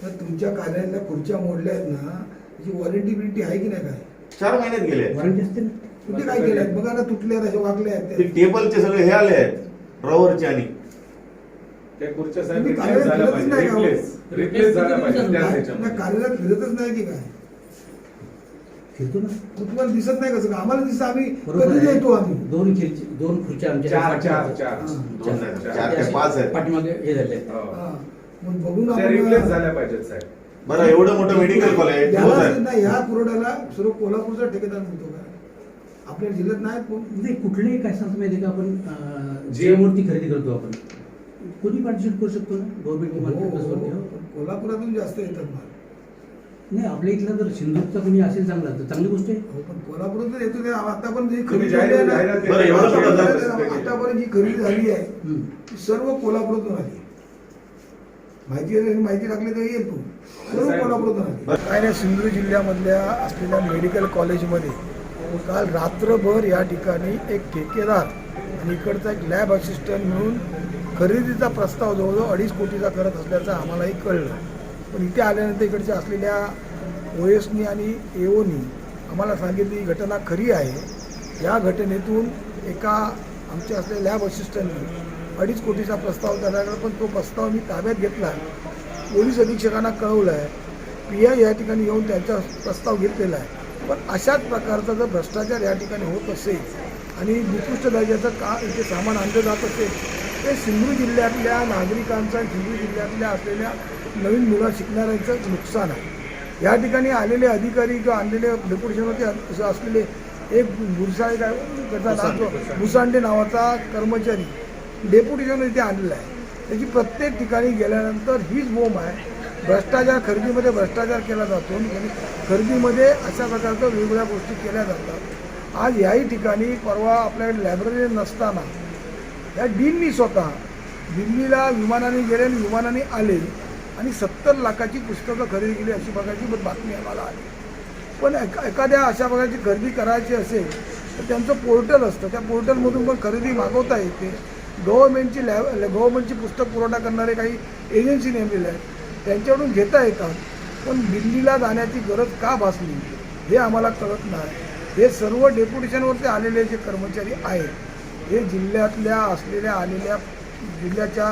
तर तुमच्या कार्यालयातल्या खुर्च्या मोडल्या आहेत ना, त्याची वॉरंटी आहे की नाही काय? 4 महिन्यात गेले वॉरंटी असते ना. कुठे काय केलं बघा ना, तुटले आहेत, वाकले आहेत ते टेबलचे सगळे हे आले आहेत ड्रॉवरचे आणि त्या खुर्च्या कार्यरत फिरतच नाही की काय? फिरतो ना, तुम्हाला दिसत नाही कसं? आम्हाला दिसत, आम्ही कधी येतो आम्ही. 2 खुर्च्या आमच्या 4 ते 5 आहेत. पाठीमागे हे झाले. मग बघून आपण झाल्या पाहिजेत साहेब. बरं, एवढं मोठं मेडिकल कॉलेज नाही, ह्या पुरवठ्याला सर्व कोल्हापूरचा ठेकेदार मिळतो का? आपल्या जिल्ह्यात नाही कोण? नाही, कुठलेही काय सांगतो माहिती का, आपण जे मूर्ती खरेदी करतो आपण कोणी पार्टिसिपेट करू शकतो ना, गव्हर्नमेंट. कोल्हापुरातून जास्त येतात माल. नाही, आपल्या इथला जर सिंधूचा कोणी असेल चांगला तर चांगली गोष्ट आहे. पण कोल्हापुरातून येतो ते आतापर्यंत जी खरेदी झाली आहे ना, आतापर्यंत जी खरेदी झाली आहे ती सर्व कोल्हापुरातून आली. माहिती टाकली तर येईल तू, सर्व कोल्हापुरातून आली. काय नाही, सिंधुदुर्ग जिल्ह्यामधल्या असलेल्या मेडिकल कॉलेजमध्ये काल रात्रभर या ठिकाणी एक ठेकेदार आणि इकडचा एक लॅब असिस्टंट म्हणून खरेदीचा प्रस्ताव जवळजवळ 2.5 कोटीचा करत असल्याचं आम्हालाही कळलं. पण इथे आल्यानंतर इकडच्या असलेल्या OSनी आणि AOनी आम्हाला सांगितली ही घटना खरी आहे. या घटनेतून एका आमच्या असलेल्या लॅब असिस्टंटने 2.5 कोटीचा प्रस्ताव त्याच्याकडे, पण तो प्रस्ताव मी ताब्यात घेतला आहे, पोलीस अधीक्षकांना कळवलं आहे, PI या ठिकाणी येऊन त्यांचा प्रस्ताव घेतलेला आहे. पण अशाच प्रकारचा जर भ्रष्टाचार या ठिकाणी होत असेल आणि निकृष्ट दर्जाचं इथे सामान आणलं जात असेल, ते सिंधुदुर्ग जिल्ह्यातल्या नागरिकांचा, सिंधुदुर्ग जिल्ह्यातल्या असलेल्या नवीन मुलं शिकणाऱ्यांचं नुकसान आहे. या ठिकाणी आलेले अधिकारी किंवा आणलेले डेप्युटेशनवरती असलेले एक गुरसाळे काय त्याचा नाव मुसांडे नावाचा कर्मचारी डेप्युटेशन इथे आणलेला आहे. त्याची प्रत्येक ठिकाणी गेल्यानंतर हीच बोंब आहे. भ्रष्टाचार, खरेदीमध्ये भ्रष्टाचार केला जातो, खरेदीमध्ये अशा प्रकारच्या वेगवेगळ्या गोष्टी केल्या जातात. आज याही ठिकाणी परवा आपल्याकडे लायब्ररी नसताना या डीननी स्वतः दिल्लीला विमानाने गेले आणि विमानाने आले आणि 70 लाखाची पुस्तकं खरेदी केली अशी प्रकारची बातमी आम्हाला आली. पण एखाद्या अशा प्रकारची खरेदी करायची असेल तर त्यांचं पोर्टल असतं, त्या पोर्टलमधून पण खरेदी मागवता येते. गव्हर्नमेंटची पुस्तक पुरवठा करणारे काही एजन्सी नेमलेल्या आहेत, त्यांच्याकडून घेता येतात. पण दिल्लीला जाण्याची गरज का भासली हे आम्हाला कळत नाही. हे सर्व डेप्युटेशनवरती आलेले जे कर्मचारी आहेत, हे जिल्ह्यातल्या असलेल्या आलेल्या जिल्ह्याच्या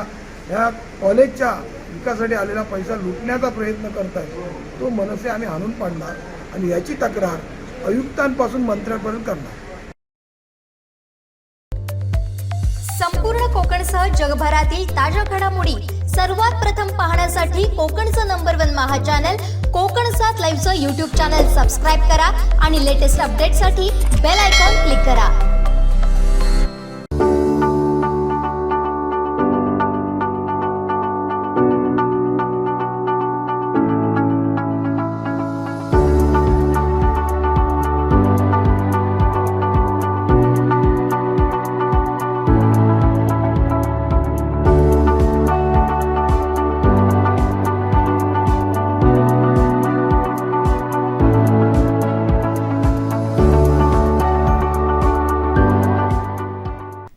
ह्या कॉलेजच्या विकासासाठी आलेला पैसा लुटण्याचा प्रयत्न करत आहेत. तो मनसे आम्ही हाणून पाडणार आणि याची तक्रार आयुक्तांपासून मंत्र्यांपर्यंत करणार. संपूर्ण कोकणसह जगभरातील ताज्या घडामोडी सर्वात प्रथम पाहण्यासाठी कोकणचं नंबर 1 महा चॅनल कोकण 7 लाईव्हचं YouTube चॅनल सबस्क्राईब करा आणि लेटेस्ट अपडेटसाठी बेल आयकॉन क्लिक करा.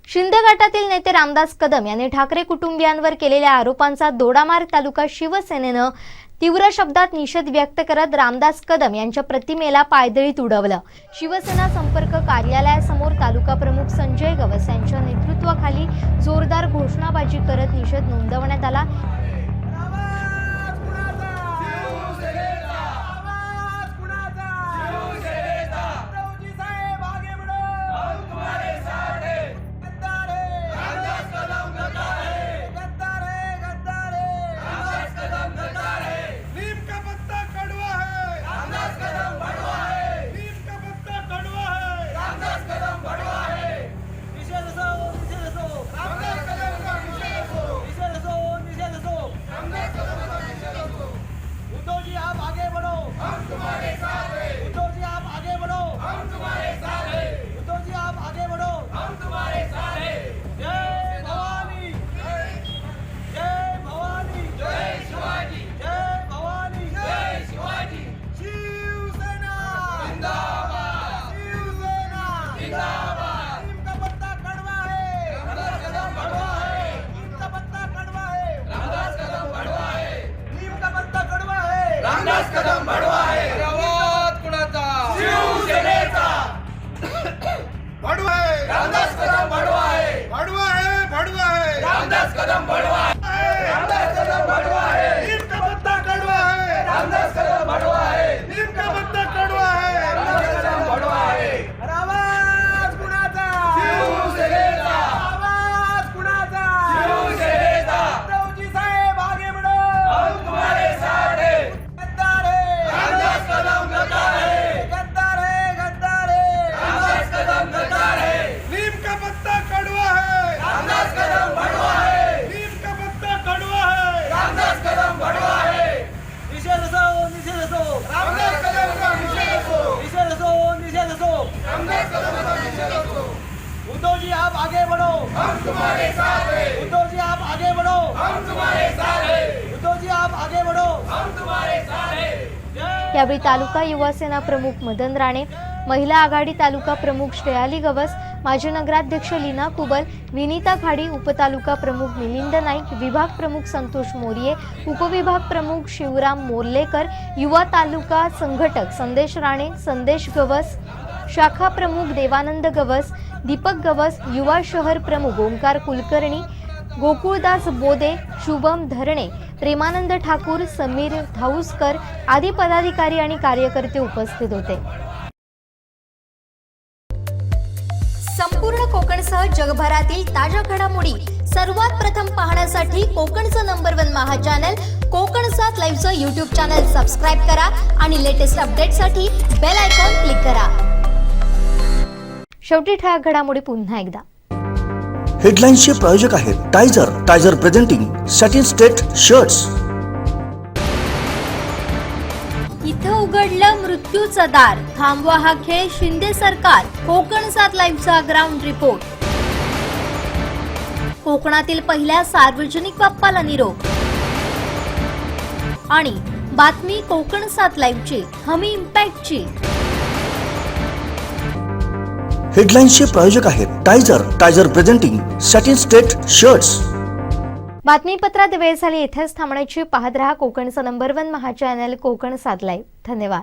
शिंदे गटातील नेते रामदास कदम यांनी ठाकरे कुटुंबियांवर केलेल्या आरोपांचा दोडामार्ग तालुका शिवसेनेनं तीव्र शब्दात निषेध व्यक्त करत रामदास कदम यांच्या प्रतिमेला पायदळीत उडवलं. शिवसेना संपर्क कार्यालयासमोर तालुका प्रमुख संजय गवस यांच्या नेतृत्वाखाली जोरदार घोषणाबाजी करत निषेध नोंदवण्यात आला. रामदास कदम बड़वा है, रामदास कदम बड़वा है, नीम का पत्ता कड़वा है, रामदास कदम बड़वा है, नीम का पत्ता कड़वा है, रामदास कदम बड़वा है। आवाज कुणाचा? शिवसेनेचा। आवाज कुणाचा? शिवसेनेचा। उद्धवजी साहेब आगे बढ़ो, हम तुम्हारे साथ हैं। गद्दार है, रामदास कदम गद्दार है, गद्दार है, गद्दार है, रामदास कदम गद्दार है। नीम का पत्ता कड़वा है, रामदास कदम बड़वा है, नीम का पत्ता कड़वा है, रामदास कदम बड़वा है। निषेध असो, निषेध असो, रामदास कदम का निषेध असो, निषेध असो, निषेध असो, रामदास कदम का निषेध असो। उद्धव जी आप आगे बढ़ो, हम तुम्हारे साथ हैं। उद्धव जी आप आगे बढ़ो, हम तुम्हारे साथ हैं। उद्धव जी आप आगे बढ़ो, हम तुम्हारे साथ हैं। यावेळी तालुका युवा सेना प्रमुख मदन राणे, महिला आघाडी तालुका प्रमुख श्रेयाली गवस, माजी नगराध्यक्ष लीना कुबल, विनीता खाडी, उपतालुका प्रमुख मिलिंद नाईक, विभाग प्रमुख संतोष मोरिये, उपविभाग प्रमुख शिवराम मोर्लेकर, युवा तालुका संघटक संदेश राणे, संदेश गवस, शाखा प्रमुख देवानंद गवस, दीपक गवस, युवा शहर प्रमुख ओंकार कुलकर्णी, गोकुळदास बोदे, शुभम धरणे, प्रेमानंद ठाकूर, समीर धाऊसकर आदी पदाधिकारी आणि कार्यकर्ते उपस्थित होते। संपूर्ण कोकणसह जगभरातील ताज्या घडामोडी सर्वात प्रथम पाहण्यासाठी कोकणचं नंबर 1 महा चॅनल कोकण 7 लाईव्हचं यूट्यूब चॅनल सबस्क्राईब करा आणि लेटेस्ट अपडेटसाठी बेल आयकॉन क्लिक करा। शेवटी ठळक घडामोडी पुन्हा एकदा। हेडलाईन्सचे प्रायोजक आहेत Tyzer, Tyzer presenting satin state shirts. इथं उघडलं मृत्यूचं दार, थांबवा हा खेळ शिंदे सरकार। कोकण 7 लाईव्हचा ग्राउंड रिपोर्ट। कोकणातील पहिल्या सार्वजनिक बाप्पाला निरोप आणि बातमी कोकण 7 लाईव्हची हमी इम्पॅक्टची। हेडलाईन्सचे प्रायोजक आहेत Tyzer, Tyzer presenting satin state shirts. बातमीपत्रात वेळ झाली, इथेच थांबण्याची। पाहत रहा कोकणचं नंबर 1 महा चॅनल कोकण 7 लाईव्ह। धन्यवाद।